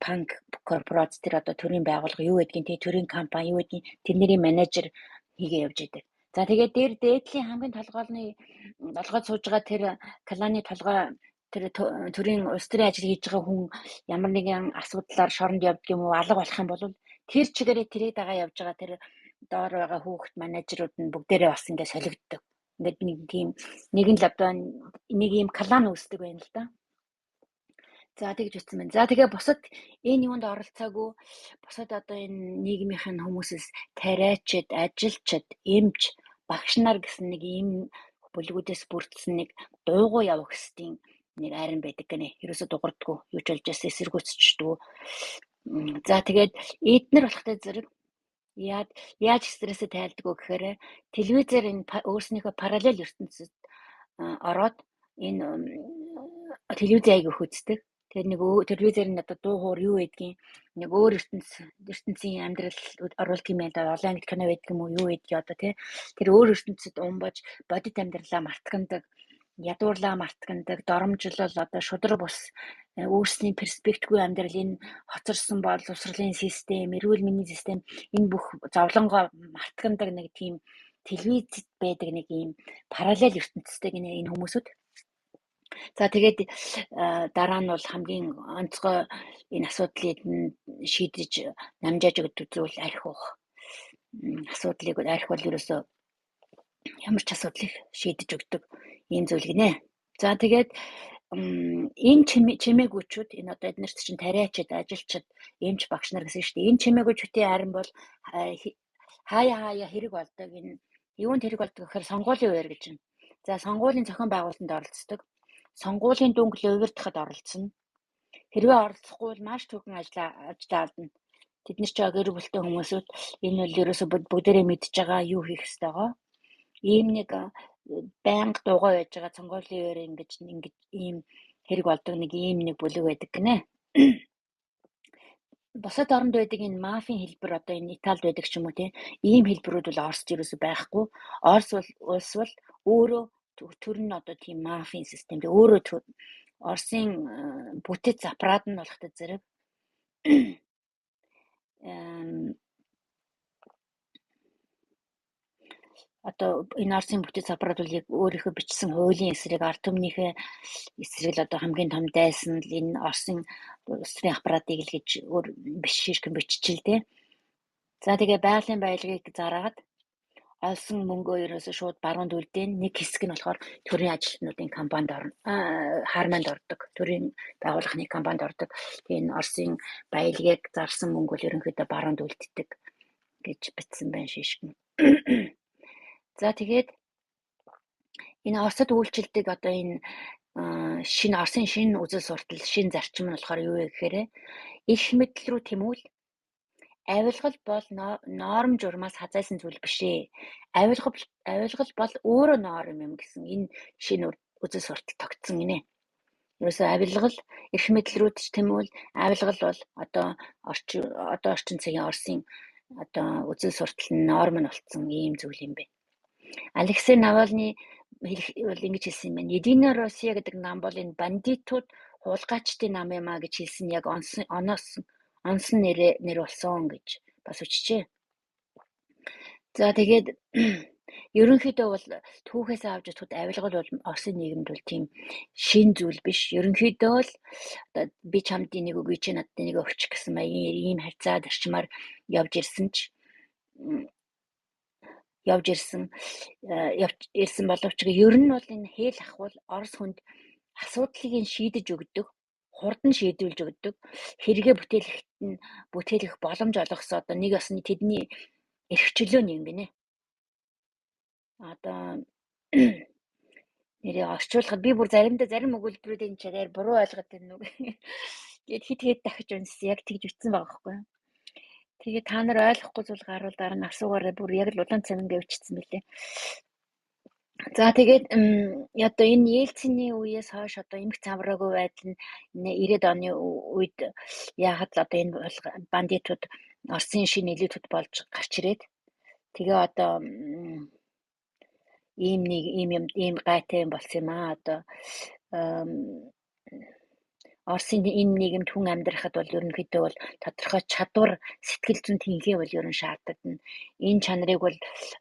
банк корпорац тэр одоо төрийн байгууллага юу гэдгийг тэр төрийн компани юу гэдгийг тэрний менежер хийгээ явж идэг. За тэгээд дээр дээдлийн хамгийн толгойд сууж байгаа тэр кланы толгой тэр төрийн улс төрийн ажил хийж байгаа хүн ямар нэгэн асуудлаар шоронд явдаг юм уу алга болох юм бол тэр чигээрээ тэрийг дагаа явж байгаа тэр доор байгаа хүүхд менежерүүд нь бүгдээрээ бас ингэ солигддог. Ингээд нэг л одоо нэг юм клан үүсдэг байна л да. За тэгж утсан байна. За тэгээ бусад энэ юунд оролцоогүй бусад одоо энэ нийгмийнхэн хүмүүсээс тариачид, ажилчид, эмч, багш нар гэсэн нэг ийм бүлгүүдээс бүрдсэн нэг дуугуу явах хэсгийн нэг айран байдаг гэнэ. Ерөөсө дуурдаггүй, юу ч болж ясаа эсэргүүцчдэг. За тэгээд эднэр болохтой зэрэг яаж стрессээ тайлддаг гэхээр телевизээр энэ өөрснийхөө параллел ертөнцид ороод энэ телевизээ айг үздэг. Тэгээд нэг телевизээр нь одоо дуу хоор юу байдгийг нэг өөр ертөнцийн амьдрал оруулдаг юм байна. Олон англи кино байдаг юм уу юу байдгийг одоо тий тэр өөр ертөнцид умбаж бодит амьдралаа мартагдаг, ядуурлаа мартагдаг, доромжлол одоо шудраг бус өөрсний перспективгүй амьдрал энэ хоцорсон боловсролын систем, эрүүл мэндийн систем энэ бүх зовлонгоо мартагдаг нэг тийм телевизэд байдаг нэг ийм параллел ертөнцтэй гинэ энэ хүмүүсүүд. За тэгээд дараа нь бол хамгийн онцгой энэ асуудлыг шийдэж намжааж өгдөг зүйл архи уух. Асуудлыг архи бол ерөөсөө ямар ч асуудлыг шийдэж өгдөг ийм зүйл гинэ. За тэгээд энэ чимээгүүчүүд энэ одоо эднэрт чинь тариачид, ажилчид, эмч багш нар гэсэн шүү дээ. Энэ чимээгүүчүүдийн харин бол хаяа хэрэг болдог. Энэ юунд хэрэг болдог гэхээр сонгуулийн үеэр гэж байна. За сонгуулийн зохион байгуулалтанд оролцдог. Сонгуулийн дүнглээ увирдахад оролцсон. Хэрвээ оролцохгүй бол маш түргэн ажлаа алдна. Тэд нар ч гэр бүлтэй хүмүүсүүд энэ бол ерөөсө бүгдээрээ мэдж байгаа юу хийх ёстойгоо. Ийм нэг байнга дуугаа байж байгаа сонгуулийн үеэр ингэж ийм хэрэг болдог нэг ийм нэг бүлэг байдаг гинэ. Бусад оронд байдаг энэ мафийн хэлбэр одоо энэ Италид байдаг ч юм уу тийм ийм хэлбэрүүд бол Оросд ерөөсө байхгүй. Орос улс бол өөрөө төр нь одоо тийм мафийн системтэй өөрөө Оросын бүтэц аппарат нь болохтой зэрэг одоо энэ Оросын бүтэц аппарат бол яг өөрийнхөө бичсэн хуулийн эсрэг ард түмнийхээ эсрэг л одоо хамгийн том дайсан л энэ Оросын улс төрийн аппаратыг л гэж өөр биш ширхэн биччихэл дээ. За тэгээ байгалийн баялагийг зараад олсон мөнгөө ерөөсөө шууд баруунд үлдээн нэг хэсэг нь болохоор төрийн ажилтнуудын компанид харманд ордог. Төрийн байгууллагын компанид ордог. Тэгээ энэ Оросын баялагийг зарсан мөнгө бол ерөнхийдөө баруунд үлддэг гэж бичсэн байна шишгэн. За тэгээд энэ Оросд үйлчилдэг одоо энэ шинэ Оросын шинэ үзэл суртал, шинэ зарчим нь болохоор юу вэ гэхээр эрх мэдэл рүү тэмүүл авилгал бол норм журмаас хазайсан зүйл биш ээ. Авилгал бол өөрөө норм юм гэсэн энэ шинэ үзэл суртал тогтсон гинэ. Ерөөсөө авилгал эрх мэдэл рүү тэмүүл авилгал бол одоо орчин цагийн Оросын одоо үзэл суртал нь норм нь болсон ийм зүйл юм бэ. Алексей Навальны бол ингэж хэлсэн юм байна. Единая Россия гэдэг нам бол энэ бандитууд хулгайчдын нам юм а гэж хэлсэн яг онсон нэр болсон гэж бас үчжээ. За тэгээд ерөнхийдөө бол түүхээс авч үзэхэд авилгал бол Оросын нийгэмд бол тийм шин зүйл биш. Ерөнхийдөө л би чамд нэг үгүй чи надад нэг өгч гэсэн маягийн ийм харьцаа зарчмаар явж ирсэн боловч ер нь бол энэ хээл ахвал Орос хүнд асуудлыг шийдэж өгдөг, хурдан шийдүүлж өгдөг, хэрэгэ бүтээлэх боломж олгосоо одоо нэг осны тэдний эрхчлөө юм гинэ. Одоо нэрээ орчуулахад би бүр зарим өгүүлбэрүүд энэ чагаар буруу ойлгоод байна уу гэд хит дахиж үнсэн яг тэгж үтсэн байгаа байхгүй. Тэгээ та нар ойлгохгүй зүйл гарвал дараа нь асуугаараа бүр яг л улаан цамин гэвчсэн мэлээ. За тэгээд одоо энэ Ельциний үеэс хойш одоо эмх цамраагүй байдал нь 90-ад оны үед яагаад л одоо энэ бандитууд Оросын шинэ элитүүд болж гарч ирээд тэгээ одоо ийм гайтай юм болсон юм аа. Одоо Оросын энэ нийгэмд хүн амьдрахад бол ерөнхийдөө бол тодорхой чадвар, сэтгэл зүйн тэнхээ бол ерөн шаардлагатай. Энэ чанарыг бол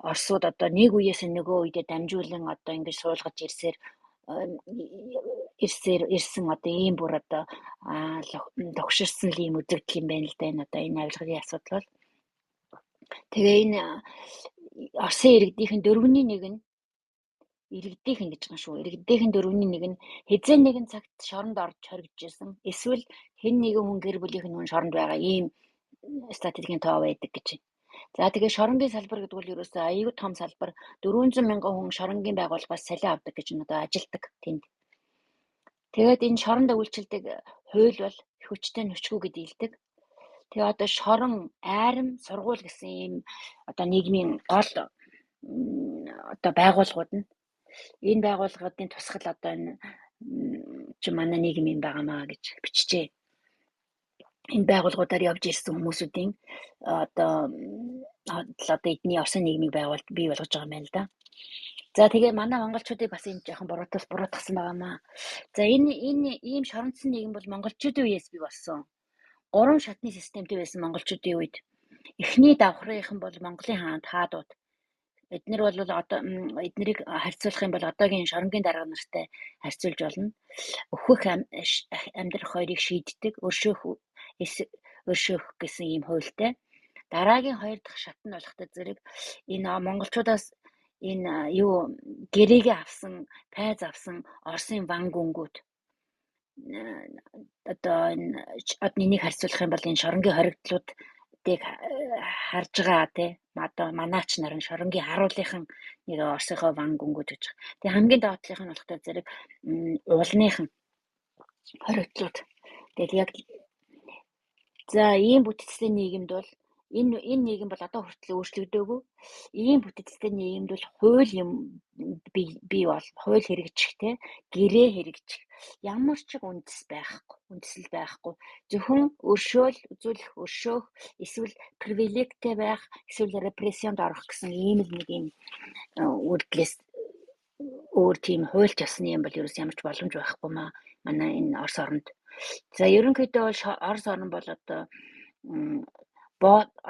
Оросууд одоо нэг үеэс нөгөө үедээ дамжуулан одоо ингэж суулгаж ирсэн одоо ийм бүр одоо тогширсан л ийм үзэгдэл юм байна л да. Энэ одоо энэ авилгын асуудал бол тэгээ энэ Оросын иргэдийнхэн 4-ний 1 нь иргэдийнхэн гэж байгаа шүү. Иргэдийнхэн 4-ний 1 нь хэзээ нэгэн цагт шоронд орж хоригдчихсэн. Эсвэл хэн нэгэн хүн гэр бүлийнх нь шоронд байгаа ийм статистикийн тоо байдаг гэж байна. За тэгээ шоронгийн салбар гэдэг бол ерөөсөө аюул том салбар. 400 мянган хүн шоронгийн байгууллагаас салиа авдаг гэж одоо ажилдаг тэнд. Тэгээд энэ шоронд үйлчилдэг хууль бол хүчтэй нүчгүй гэж хэлдэг. Тэгээ одоо шорон, айрам, сургууль гэсэн ийм одоо нийгмийн гол одоо байгууллагууд нь энэ байгууллагуудын тусгал одоо энэ манай нийгэм юм байгаамаа гэж бичжээ. Энэ байгууллагуудаар явж ирсэн хүмүүсүүдийн одоо эдний Оросын нийгмийг бий болгож байгаа юм байна л да. За тэгээ манай монголчуудыг бас энэ жоохон буруутгасан байгаамаа. За энэ ийм шоронцсон нийгэм бол монголчуудын үеэс бий болсон. 3 шатны системтэй байсан монголчуудын үед. Эхний давхрынхан бол Монголын хаанд хаадууд. Эднэр бол одоо эднэрийг харьцуулах юм бол одоогийн шоронгийн дарга нартай харьцуулж болно. Өөхөх амьдрах хоёрыг шийддэг, өршөөх гэсэн ийм хуультай. Дараагийн 2 дахь шат нь болохтой зэрэг энэ монголчуудаас энэ гэрээгээ авсан, пайз авсан Оросын ван гүнгүүд одоо энийг харьцуулах юм бол энэ шоронгийн хоригдлуудыг харж байгаа тий. Одоо манаач нар нь шоронгийн харуулынхан нэг Оросынхоо ван гүнгүүд гэж. Тэгээ хамгийн доотлих нь болохтой зэрэг уулныхан хоригдлууд. Тэгээд яг за ийм бүтцтэй нийгэмд бол энэ нийгэм бол одоо хүртэл өөрчлөгдөөгүй. Ийм бүтцтэй нийгэмд бол хууль юм бий бол хууль хэрэгжих те гэрээ хэрэгжих ямар ч үндэслэл байхгүй. Зөвхөн үзүүлэх өршөөх эсвэл привилегтэй байх эсвэл репрессионд орох гэсэн ийм л нэг юм үйлдэлээс өөр тийм хууль ёсны юм бол ерөөс ямар ч боломж байхгүй манай энэ Орос оронд. За ерөнхийдөө Орос орн бол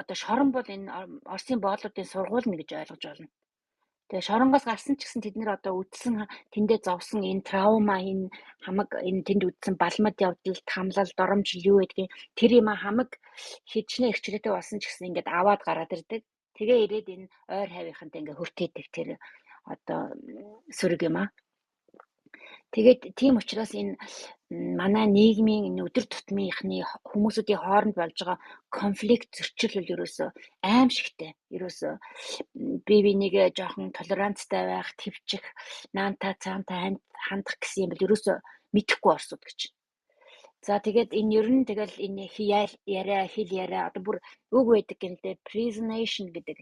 одоо шорон бол энэ Оросын боолуудын сургууль нь гэж ойлгож байна. Тэгээ шоронгоос гарсан ч гэсэн тэд нэр одоо үдсэн тэндээ зовсон энэ травма энэ хамаг энэ тэнд үдсэн балмад явдал тамлал доромжил юу гэдгийг тэр юм хамаг хичнээн эрхчлээтэй болсон ч гэсэн ингээд аваад гараад ирдэг. Тэгээ ирээд энэ ойр хавийнхантай ингээд хүртээдэг тэр одоо сүрэг юм аа. Тэгээд тийм учраас энэ манай нийгмийн энэ өдөр тутмынхны хүмүүсүүдийн хооронд болж байгаа конфликт зөрчил бол ерөөсөө аимшигтэй. Ерөөсөө бие бинийгээ жоохон толеранцтай байх, твчих, наанта цаанта хандах гэсэн юм бол ерөөсөө мэдэхгүй орсууд гэж. За тэгээд энэ ер нь тэгэл энэ хэл яриа одоо бүр үг байдаг юм дээ. Prisonation гэдэг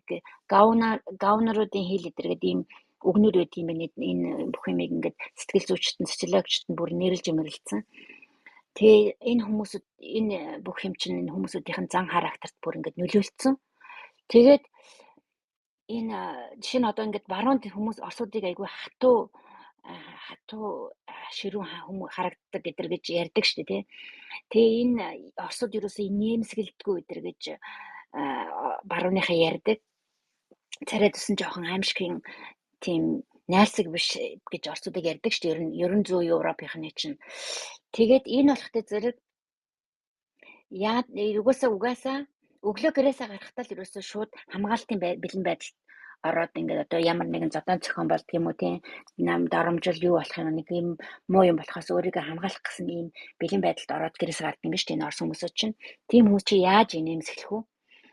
гаунаруудын хэл гэдэг ийм өгнөр байт юм байна. Энэ бүх юмыг ингээд сэтгэл зүйчтэн, социологчтэн бүр нэрлж мэрэлцэн. Тэгээ энэ хүмүүсүүд энэ бүх юм чинь энэ хүмүүсүүдийн зан характерт бүр ингээд нөлөөлцсөн. Тэгээд энэ жишээ нь одоо ингээд баруун хүмүүс орсуудыг айгүй хатуу ширүүн хүмүүс харагддаг гэдэр гэж ярьдаг шүү дээ, тий. Тэгээ энэ орсууд ерөөсөө нэмсгэлдэггүй гэдэр гэж барууныхаа ярьдаг. Царай тусан жоохон аимшигын тийм найрсаг биш гэж орсуудыг ярьдаг шүү дээ. Ерөн зүй Европынхны чинь. Тэгээд энэ болохтой зэрэг угаасаа өглөө гэрээсээ гарахтаа л ерөөсөө шууд хамгаалтын бэлэн байдалд ороод ингээд одоо ямар нэгэн зодон зохион болдг юм уу, тийм нам дарамжил юу болох юм, нэг юм муу юм болохоос өөрийгөө хамгаалах гэсэн ийм бэлэн байдалд ороод гэрээсээ гардаг юм шүү дээ. Энэ орс хүмүүсүүд чинь тийм хүмүүс чи яаж инээмсэглэх вэ?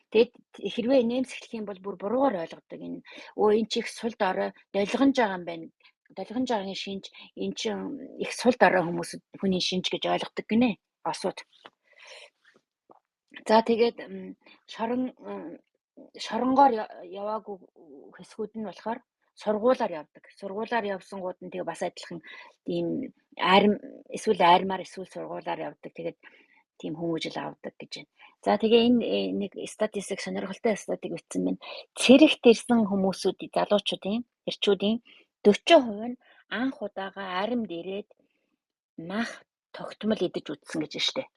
Тэгэд хэрвээ инээмсэглэх юм бол бүр буруугаар ойлгодог. Энэ энэ чи их сул дорой долгонж байгаа юм байна. Долгонж байгаагийн шинж энэ чи их сул дорой хүмүүс хүний шинж гэж ойлгодог гинэ осууд. За тэгээд шоронгоор яваагүй хэсгүүд нь болохоор сургуулаар явдаг. Сургуулаар явсангууд нь тэгээ бас адилхан тийм эсвэл айрмаар эсвэл сургуулаар явдаг. Тэгээд тийм хүмүүжил авдаг гэж байна. За тэгээ энэ нэг статистик сонирхолтой статистик бичсэн байна. Цэрэгт ирсэн хүмүүсүүдийн залуучуудын эрчүүдийн 40% нь анх удаага аримд ирээд мах тогтмол идэж үзсэн гэж байна шүү дээ.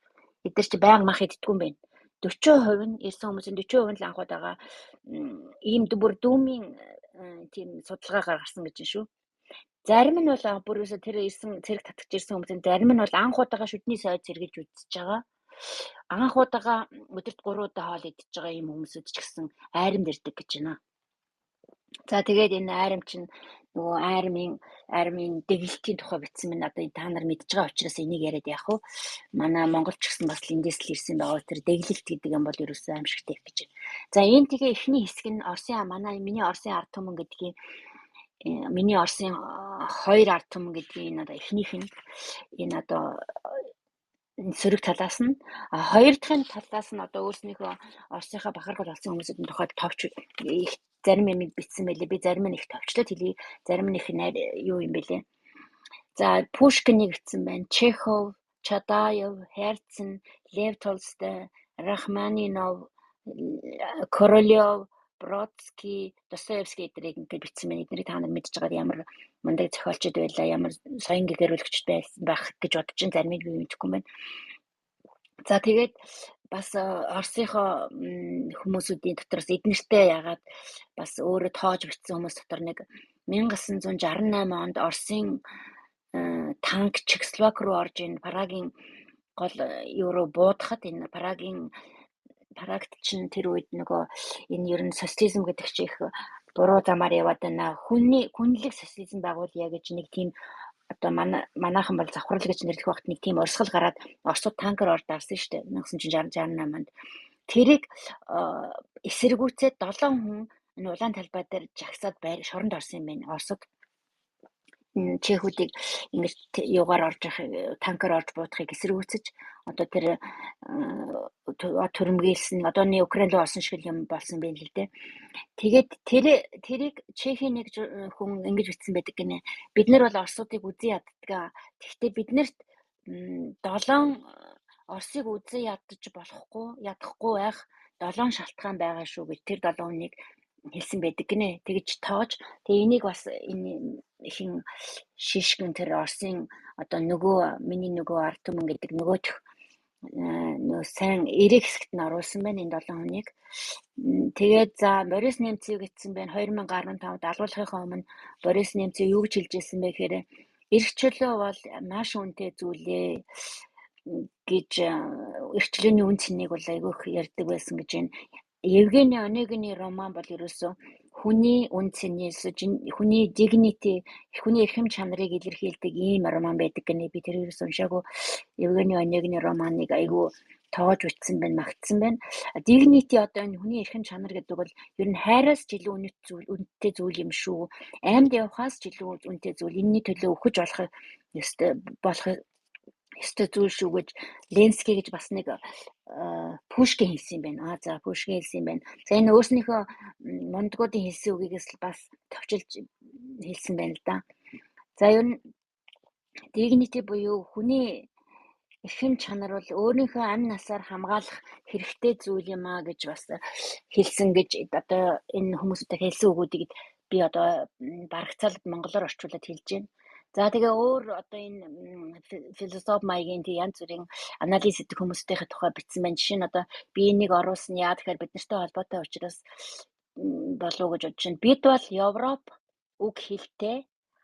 Эдгээр чи байнга мах иддэггүй юм байна. 40% нь ирсэн хүмүүсийн 40% нь анх удаага ийм бүр дүүмийн тийм судалгаагаар гарсан гэж байна шүү. Зарим нь бол бүрөөсө тэр ирсэн цэрэг татгаж ирсэн хүмүүсийн зарим нь бол анх удаага шүдний сойд сэргэж үзэж байгаа. Анх удаага өдөрт 3 удаа хоол идэж байгаа юм хүмүүсүүд ч гэсэн айрамд ирдэг гэж байна. За тэгээд энэ айрам чинь нөгөө айрмын дэглэлтийн тухай бичсэн байна. Одоо та нар мэдж байгаа учраас энийг яриад яах вэ? Манай Монголч гэсэн бас эндээс л ирсэн байгаа. Тэр дэглэлт гэдэг юм бол ерөөсөө аимшигтэй гэж байна. За энэ тэгээ эхний хэсэг нь миний Оросын ард түмэн гэдгийг миний Оросын 2 ард түмэн гэдгийг одоо эхнийх нь энэ одоо сөрөг талаас нь хоёр дахь талаас нь одоо өөрснийхөө Оросынхаа бахархал болсон хүмүүсийн тухайд товч их зарим юм бичсэн байлээ. Би зарим нь их товчлоод хэлье. Зарим нь их юу юм бэлээ. За Пушкинийг бичсэн байна. Чехов, Чадаев, Херцен, Лев Толстой, Рахманинов, Королёв, Бродский, Достоевский эдрийг ингээд бичсэн байна. Эднийг та нар мэдж байгаа ямар мундаг зохиолчд байлаа, ямар соён гэгэрүүлэгчд байсан байх гэж бодож чинь заримыг би мэдэхгүй байна. За тэгээд бас Оросынхоо хүмүүсүүдийн дотроос эднэртэй яагаад бас өөрөө тоож бичсэн хүмүүс дотор нэг 1968 онд Оросын танк Чехословак руу орж ийн Прагийн гол юу руу буудахад энэ Прагт чинь тэр үед нөгөө энэ ер нь социализм гэдэг чинь их буруу замаар яваад байна. Хүнлэг социализм байгуулъя гэж нэг тийм одоо манайхан бол завхрал гэж нэрлэх багт нэг тийм урсгал гараад Оросууд танкер ордаарсан шүү дээ 1968 онд. Тэрийг эсэргүүцээд 7 хүн энэ улаан талбай дээр жагсаад шоронд орсон юм байна. Оросууд чехүүдийг ингэж юугаар орж явах танкер орж буудахыг эсэргүүцэж одоо тэр төрөмгийлсэн одооны Украин руу орсон шиг юм болсон байх л дээ. Тэгээд тэрийг Чехийн нэг хүн ингэж бичсэн байдаг гинэ. Бид нар бол Оросуудыг үзэн яддаг. Гэхдээ биднэрт 7 Оросыг үзэн ядахгүй байх 7 шалтгаан байгаа шүү гэж тэр 7 хүнийг хэлсэн байдаг гинэ. Тэгж тоож тэгээ энийг бас энэ хин шишгэн тэр Оросын одоо миний нөгөө ард түмэн гэдэг нөгөөх сайн эрэг хэсэгт нь оруулсан байна энэ 7 хүнийг. Тэгээд за Борис Немцов гэсэн байна 2015-д алгуулахынхаа өмнө Борис Немцов юу гэж хэлж ирсэн бэ гэхээр эрх чөлөө бол маш үнэтэй зүйлээ гэж эрх чөлөөний үн цэнийг бол айгүйх ярьдаг байсан гэж байна. Евгений Онегины роман бол ерөөсөө хүний үн цэний хүний dignity, хүний эрхэм чанарыг илэрхийлдэг ийм роман байдаг гэнэ. Би тэрээс уншаагүй Евгений Онегны романыг айгүй тоож бичсэн байна, магтсан байна. Dignity одоо энэ хүний эрхэм чанар гэдэг бол ер нь хайраас ч илүү үнэтэй зүйл юм шүү. Амьд явахаас ч илүү үнэтэй зүйл. Энэний төлөө өгөх ёстой зүйл шүү гэж Ленский гэж бас нэг Пушкин хэлсэн юм байна. За Пушкин хэлсэн юм байна. За энэ өөрснийхөө мондгуудын хэлсэн үгийгээс бас товчилж хэлсэн байна л да. За ер нь dignity буюу хүний эрхэм чанар бол өөрийнхөө амь насаар хамгаалах хэрэгтэй зүйл юм а гэж бас хэлсэн гэж одоо энэ хүмүүстэй хэлсэн үгүүдийг би одоо барагцаалд монголоор орчуулад хэлж байна. За тэгээ өөр одоо энэ философи маягийн янз бүрийн анализ хийдэг хүмүүсийнхээ тухай бичсэн байна. Жишээ нь одоо би энийг оруулсан яа тэгэхээр бид нартай холбоотой учраас болов гэж бодож байна. Бид бол Европ үг хэлтэй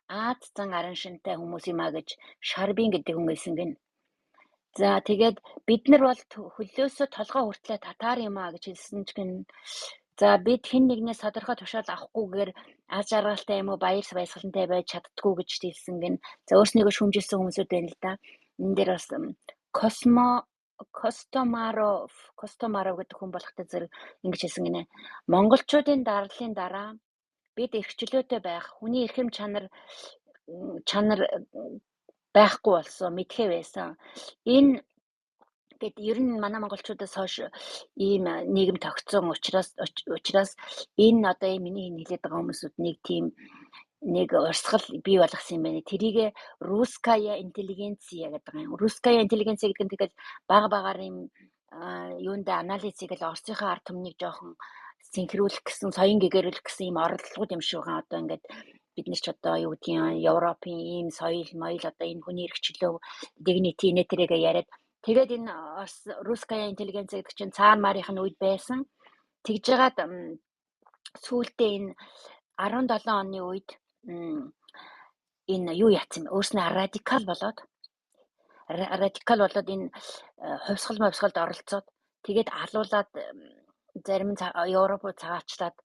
Аз зан арын шинтэй хүмүүс юм а гэж Шарбин гэдэг хүн хэлсэн гэнэ. За тэгээд бид нар бол хөлөөсөө толгой хүртлээ татар юм а гэж хэлсэн ч гэн. За бид хэн нэгнээс тодорхой тушаал авахгүйгээр аз жаргалтай юм уу баяр баясгалантай байж чаддгүй гэж хэлсэн гэн. За өөрснийгөө шүүмжилсэн хүмүүсүүд байна л да. Энэ дээр бас Костомаров гэдэг хүн болохтой зэрэг ингэж хэлсэн гинэ. Монголчуудын дарлалын дараа бид эрхчлөөтэй байх, хүний эрхэм чанар байхгүй болсон, мэдхээ байсан. Энэ гэд ер нь манай монголчуудаас хойш ийм нийгэм тогтсон учраас энэ одоо миний хэлээд байгаа хүмүүсүүд нэг урсгал бий болгосон юм байна. Тэрийг русская интеллигенция гэдэг юм. Русская интеллигенция гэдэг нь тэгэл багаар юм юундаа анализ хийгээл Оросынхаа ард түмнийг жоохон синхруулах гэсэн, соён гэгэрүүлэх гэсэн юм оролдлогууд юм шиг байгаа. Одоо ингээд бид нар ч одоо юу гэдгийг Европын ийм соёл одоо энэ хүний эрхчлөө dignity нэтрэгээ яриад тэгээд энэ русская интеллигенция гэдэг чинь цаан марийн үед байсан. Тэгж жагаад сүүлдээ энэ 17 оны үед энэ юу яатсан бэ? Өөрснөө радикал болоод энэ хувьсгалд оролцоод тэгээд алуулаад зарим нь Европ цагаачлаад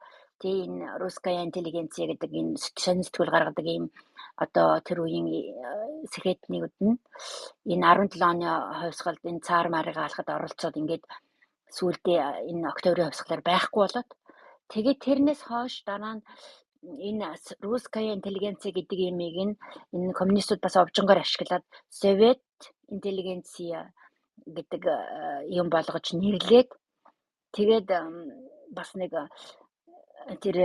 энэ русская интеллигенция гэдэг энэ сонин сэтгүүл гаргадаг ийм одоо тэр үеийн сэхэтнүүд нь энэ 17 оны хувьсгалд энэ цаар марыгаа алхад оролцоод ингээд сүүлдээ энэ октябрийн хувьсгалаар байхгүй болоод тэгээд тэрнээс хойш дараа нь энэ русская интеллигенция гэдэг юмыг энэ коммунистууд бас овжингоор ашиглаад совет интеллигенция гэдэг юм болгож нэрлээд тэгээд бас нэг тэр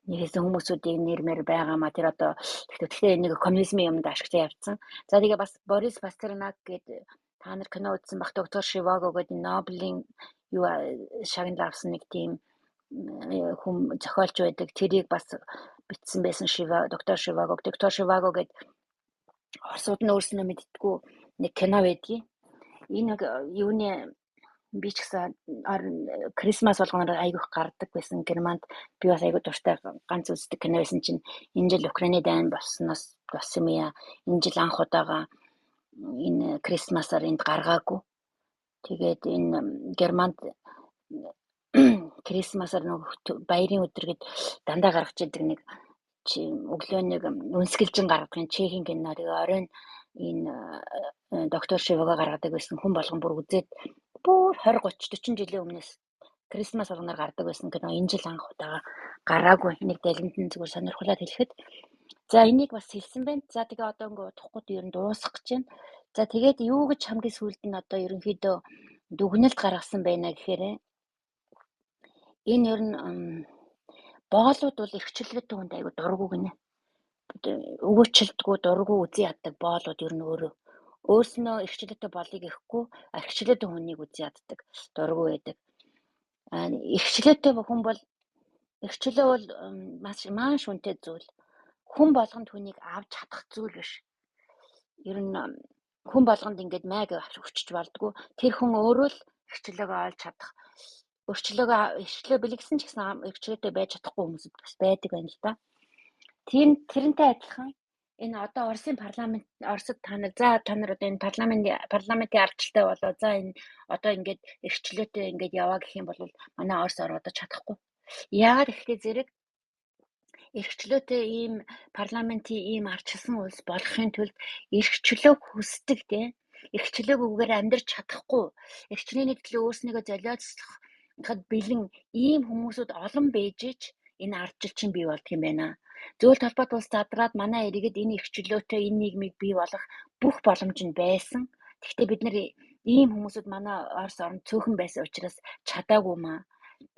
нэгэн хүмүүсүүдийн нэрмээр байгаамаа тэр одоо тэгэхээр нэг коммунизмын юмд ашиглаж явцсан. За тэгээ бас Борис Пастернак гэдэг та нар кино үзсэн бах доктор Живаго гэдэг Нобелийн юу шагнал авсан нэг тийм хүн зохиолч байдаг. Тэрийг бас бичсэн байсан доктор Живаго. Доктор Живаго гэдэг орсууд нь өөрснөө мэддэггүй нэг кино байдгийг. Энэ нэг юуны би ч гэсэн Крисмас болгоноор айгүйх гардаг байсан. Германд би бас айгүй дуртай ганц үздэг кино байсан чинь энэ жил Украины дайн болсноос болсон юм яа. Энэ жил анх удаага энэ Крисмасаар энд гаргаагүй. Тэгээд энэ Германд Крисмасаар нэг баярын өдөр гээд дандаа гаргаж идэг нэг өглөө нэг үнсгэлжин гаргадаг чехийн кино. Тэгээ оройн энэ доктор Живаго гаргадаг байсан хүн болгон бүр үзээд бүр 20 30 40 жилийн өмнөөс Крисмас болгоноор гардаг байсан кино энэ жил анх удаага гараагүй. Нэг дэлгэнтэн зүгээр сонирхолтой хэлэхэд за энийг бас хэлсэн байна. За тэгээ одоо ингээд удахгүй ер нь дуусах гэж байна. За тэгээд юу гэж хамгийн сүүлд нь одоо ерөнхийдөө дүгнэлт гаргасан байна гэхээр энэ ер нь боолууд бол эрхчлөлтөд хүнд айгу дургу гинэ. Өгөөчлөлтгүй дургу үзий яддаг боолууд ер нь өөрснөө эрхчлөлтөд болыг ихгүй эрхчлөлтөд хүнийг үзий яддаг дургу байдаг. Эрхчлөлтөд хүн бол эрхчлөө бол маш үнэтэй зүйл. Хүн болгонд хүнийг авч чадах зүйл биш. Ер нь хүн болгонд ингээд майг өчч болдгоо. Тэр хүн өөрөө л эрхчлөөгөө олж чадах. Эрхчлөө бэлгэсэн ч гэсэн эрхчлөөтэй байж чадахгүй хүмүүс бас байдаг байна л да. Тэрнтэй адилхан энэ одоо Оросын парламент Оросд та нар одоо энэ парламентын ардчилтай болоо за энэ одоо ингээд эрхчлөөтэй ингээд яваа гэх юм бол манай Орос ороод чадахгүй. Яагаад гэвэл зэрэг эрхчлөөтэй ийм парламентын ийм ардчилсан улс болохын тулд эрхчлөөг хүсдэг тийм эрхчлөөгүйгээр амьдрч чадахгүй эрхчлөөний төлөө өөрснийгөө золиослоход бэлэн ийм хүмүүсүүд олон бэжж энэ ардчилчин бий болдго юм байна. Зөвлөлт холбоот улс задраад манай иргэд энэ эрхчлөөтэй энэ нийгмийг бий болгох бүх боломж нь байсан. Гэхдээ бид нар ийм хүмүүсүүд манай Орос орнд цөөхөн байсан учраас чадаагүй маа.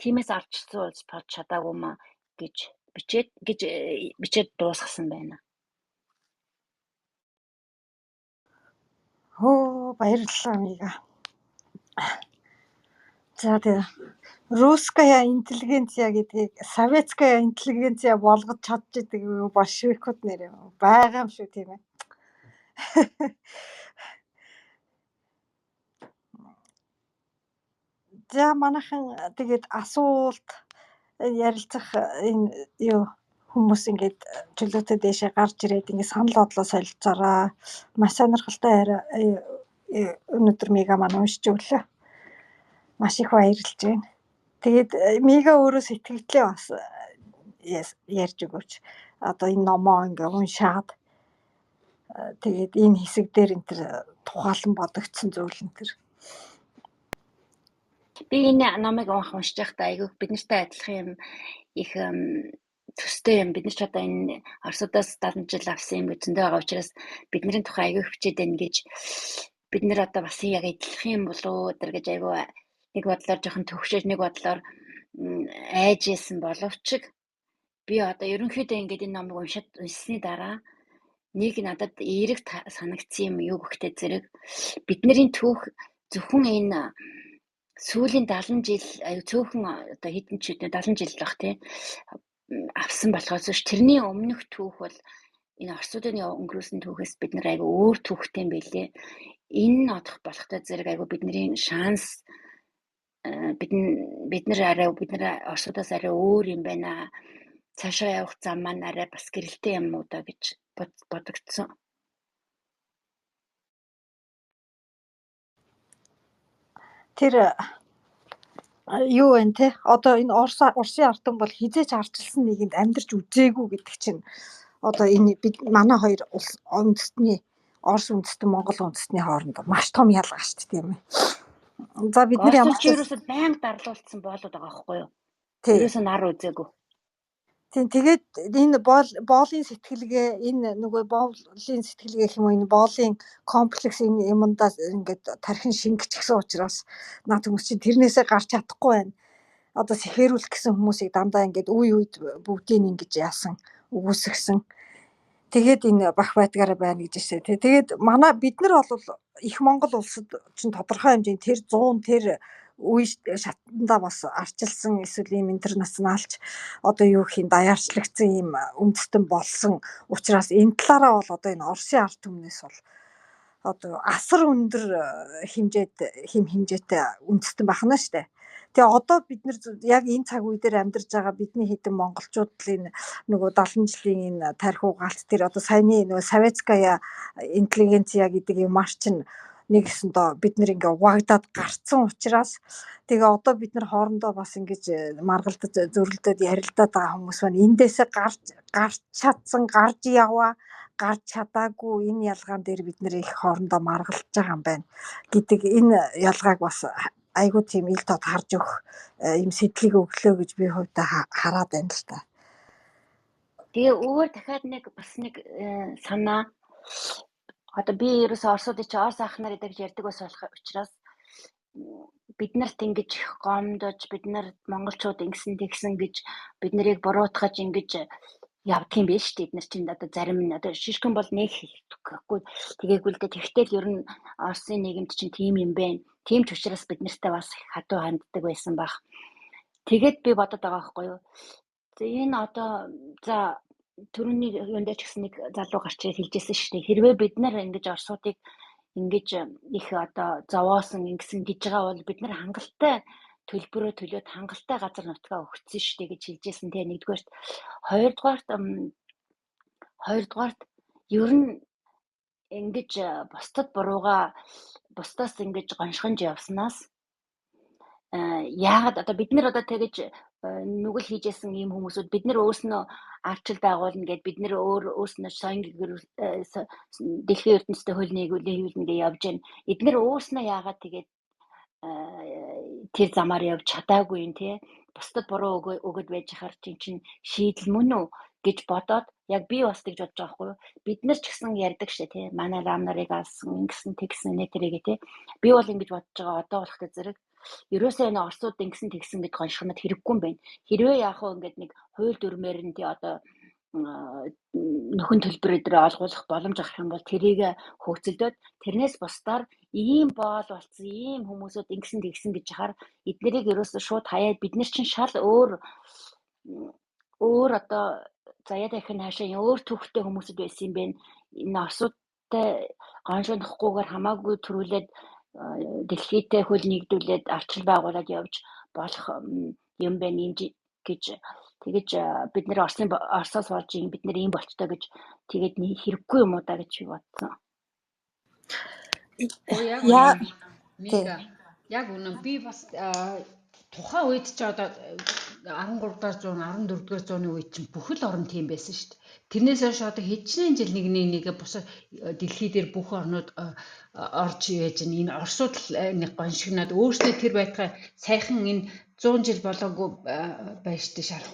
Тиймээс ардчилсан улс болж чадаагүй маа гэж бичээд дуусгасан байна. Баярлалаа Мига. За тэгээ русская интеллигенция гэдгийг советская интеллигенция болгож чадчихдаг большевикууд нэр байгаа юм шүү тийм ээ. За манайхан тэгээд асуулт ярилцах энэ юу хүмүүс ингээд чөлөөтэй дэшээ гарч ирээд ингээд санал бодлоо солилцоороо маш сонирхолтой өнөөдөр Мига маань уншиж өглөө. Маш их баярлж байна. Тэгээд Мига өөрөө сэтгэлдээ бас ярьж өгөөч. Одоо энэ номоо ингээ уншаад тэгээд энэ хэсэг дээр энэ төр тухайлан бодогдсон зүйл энэ төр. Би энэ номыг уншиж байхдаа айгүй бид нартай адилхан юм их төстэй юм. Бид нар ч одоо энэ Оросудаас 70 жил авсан юм зөндөө байгаа учраас бидний тухай айгүй хвчээд байна гэж бид нар одоо бас яг адилхан юм болоо өдр гэж айгүй нэг бодлоор жоохон төвшөөж нэг бодлоор айжсэн боловч би одоо ерөнхийдөө ингээд энэ номыг уншсны дараа нэг надад эерэг санагдсан юм юу гэхтэй зэрэг бидний түүх зөвхөн энэ сүүлийн 70 жил цөөхөн одоо хэдэн ч 70 жил байх тий авсан болохоос тэрний өмнөх түүх бол энэ Оросуудын өнгөрөөсөн түүхээс бид нар айгүй өөр түүхтэй юм билээ. Энэ одох болохтой зэрэг айгүй бидний шанс бид нар Оросудаас арай өөр юм байна. Цаашаа явах зам маань арай бас гэрэлтэй юм уу да гэж бодогдсон. Тэр юу вэ те? Одоо энэ Оросын ардтан бол хизээч ардчилсан нэгэнд амьдарч үзээгүй гэдэг чинь одоо энэ бид манай хоёр улс үндэстний Орос үндэстэн Монгол үндэстний хооронд маш том ялгаа шүү дээ тийм ээ. За бид нар ямар ч ерөөсөд байнга дарлуулсан болоод байгаа байхгүй юу? Ерөөсөө нар үзээгүй. Тийм тэгээд энэ боолын сэтгэлгээ энэ нөгөө боолын сэтгэлгээ гэх юм уу энэ боолын комплекс энэ юмдаа ингээд тархин шингэчихсэн учраас наад хүмүүс чинь тэрнээсээ гарч чадахгүй байна. Одоо сэхэрүүлэх гэсэн хүмүүсийг дандаа ингээд үе үед бүгдийг ингэж яасан өгөөсгсөн. Тэгээд энэ бах байдгаараа байна гэж хэлсэн. Тэгээд манай бид нар бол их Монгол улсад чинь тодорхой хэмжээний тэр 100 тэр үе шатандаа бас арчилсан эсвэл ийм интернационалч одоо юу гэх юм даяарчлагдсан ийм үндэстэн болсон учраас энэ талаараа бол одоо энэ Оросын ард түмнээс бол одоо асар өндөр хэмжээтэй үндэстэн бахна штэ. Тэгээ одоо бид нар яг энэ цаг үе дээр амьдарч байгаа бидний хэдэн монголчууд л энэ нөгөө 70 жилийн энэ тарих угаалт тэр одоо саяны нөгөө советская интеллигенция гэдэг юм маш чинь нэгсэн доо бид нэр ингээ угаагдаад гарцсан учраас тэгээ одоо бид нар хоорондоо бас ингэж маргалдаж зөрлөдөд ярилдаад байгаа хүмүүс байна. Эндээсээ гарч чадсан, гарч яваа, гарч чадаагүй энэ ялгаан дээр бид нэр их хоорондоо маргалдаж байгаа юм байна гэдэг энэ ялгааг бас айгуу тийм ил тод харж өгөх юм сэтлэг өглөө гэж би хувьдаа хараад байна л та. Тэгээ өөр дахиад бас нэг санаа одоо би ерөөсөө Оросуудыг чи Орос ах нар гэдэг ярьдаг бас болох учраас бид нарт ингэж гомдож бид нар монголчууд ингэсэн тэгсэн гэж бид нарыг буруутгаж ингэж явдаг юм биш үү? Бид нар чинь одоо зарим нь одоо шишгэн бол нэг гэхгүй тэгээгүй л дээ. Тэгтэл ер нь Оросын нийгэмд чинь тийм юм байна. Тийм ч учраас бид нартай бас хатуу ханддаг байсан баг. Тэгээд би бодоод байгаа байхгүй юу? Энэ одоо за түрүүний юунд ч гэсэн нэг залуу гарч ирээд хэлжсэн шүү дээ. Хэрвээ бид нар ингэж Оросуудыг ингэж их одоо зовоосон ингэсэн гэж байгаа бол бид нар хангалттай төлбөрөө төлөөд хангалттай газар нутгаа өгсөн шүү дээ гэж хэлжсэн тийм нэгдүгээрт. Хоёрдугаарт ер нь ингэж бусдад бурууга бусдаас ингэж гоншгонж явснаас яагаад одоо бид нар одоо тэгэж нүгэл хийжсэн ийм хүмүүсүүд бид нар өөрснөө арчил байгуулна гэд бид нар өөрснөө дэлхийн ертөнцийн хөл нийгүүлэн хийвлэн гэж явж байна. Эдгээр өөрснөө яагаад тэгээд тэр замаар явж чадаагүй юм те. Бусдад буруу өгöd байж хахаар чинь шийдэл мөн үү гэж бодоод яг би бас тэгж бодож байгаа хгүй юу. Бид нар ч гэсэн ярьдаг шээ те. Манай рам нарыг алсан ингэсэн тэгсэн нэтрэгээ те. Би бол ингэж бодож байгаа одоо болохтой зэрэг ерөөсөө энэ орсууд ингэсэн тэгсэн гэж гоншихнод хэрэггүй юм байна. Хэрвээ яах вэ ингээд нэг хууль дүрмээр нь тий одоо нөхөн төлбөрөөр дээр олгуулах боломж авах юм бол тэрийг хөөцөлдөөд тэрнээс бусдаар ийм боол болцсон ийм хүмүүсүүд ингэсэн тэгсэн гэж хахаар эднэрийг ерөөсөө шууд хаяад бид нар чинь шал өөр одоо заяа дахин хаашаа өөр төвхтэй хүмүүсүүд байсан юм бэ. Энэ орсуудтай гоншоохгүйгээр хамаагүй төрүүлээд дэлхийдээ хөл нэгдүүлээд арчил байгуулад явж болох юм байна юм гэж тэгэж бид нэр Оросоос болж бид нэр ийм болчтой гэж тэгээд хэрэггүй юм уу да гэж би бодсон. Яг үнэн би бас тухайн үед ч одоо 13-р зуун 14-р зууны үед чинь бүхэл орн тийм байсан шүү дээ. Тэрнээс хойш одоо хэдчнээ жил нэг бус дэлхий дээр бүх орнууд орж ивэж энэ Оросууд нэг гоншигнаад өөрсдөө тэр байтгай сайхан энэ 100 жил болоогүй байштай шарах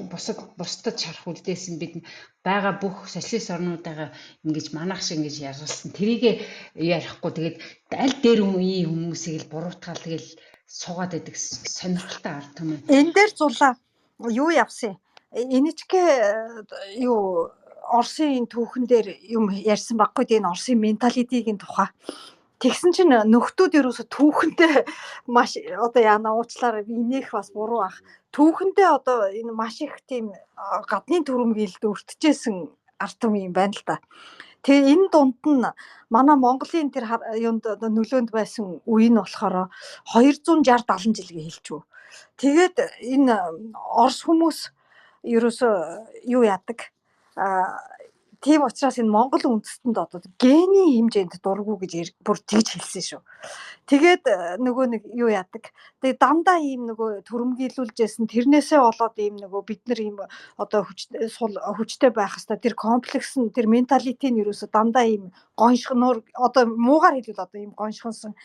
бусдад шарах үлдээсэн бид байгаа бүх социалист орнуудаа ингэж манах шиг ингэж ярьсан. Тэрийг ярихгүй тэгээд аль дээр хүмүүсийг л буруутгаал тэгэл суугаад байдаг сонирхолтой ард түмэн. Энэ дээр зулаа юу явсан? Энэчгээ юу Оросын түүхэн дээр юм ярьсан баггүй дээ энэ Оросын менталитетийн тухай. Тэгсэн чинь нөхдүүд ерөөсө түүхэнтэй маш одоо яана уучлаарай инех бас буруу ах. Түүхэндээ одоо энэ маш их тийм гадны төрөмгийлд өртөжсэн ард түмэн юм байна л да. Тэгээ энэ дунд нь манай Монголын тэр юунд нөлөөнд байсан үе нь болохоор 260-70 жилгээ хэлчихв. Тэгээд энэ Орос хүмүүс ерөөсөө юу яадаг? Тийм учраас энэ Монгол үндэстэнд одоо гений хэмжээнд дургу гэж бүр тэгж хэлсэн шүү. Тэгээд нөгөө нэг юу яадаг? Тэгээд дандаа ийм нөгөө төрөмгийлүүлжсэн тэрнээсээ болоод ийм нөгөө бид нар ийм одоо хүчтэй байх хэвээр тэр комплекс нь тэр менталитет нь ерөөсө дандаа ийм гоншгоноор одоо муугаар хэлвэл одоо ийм гоншгонсон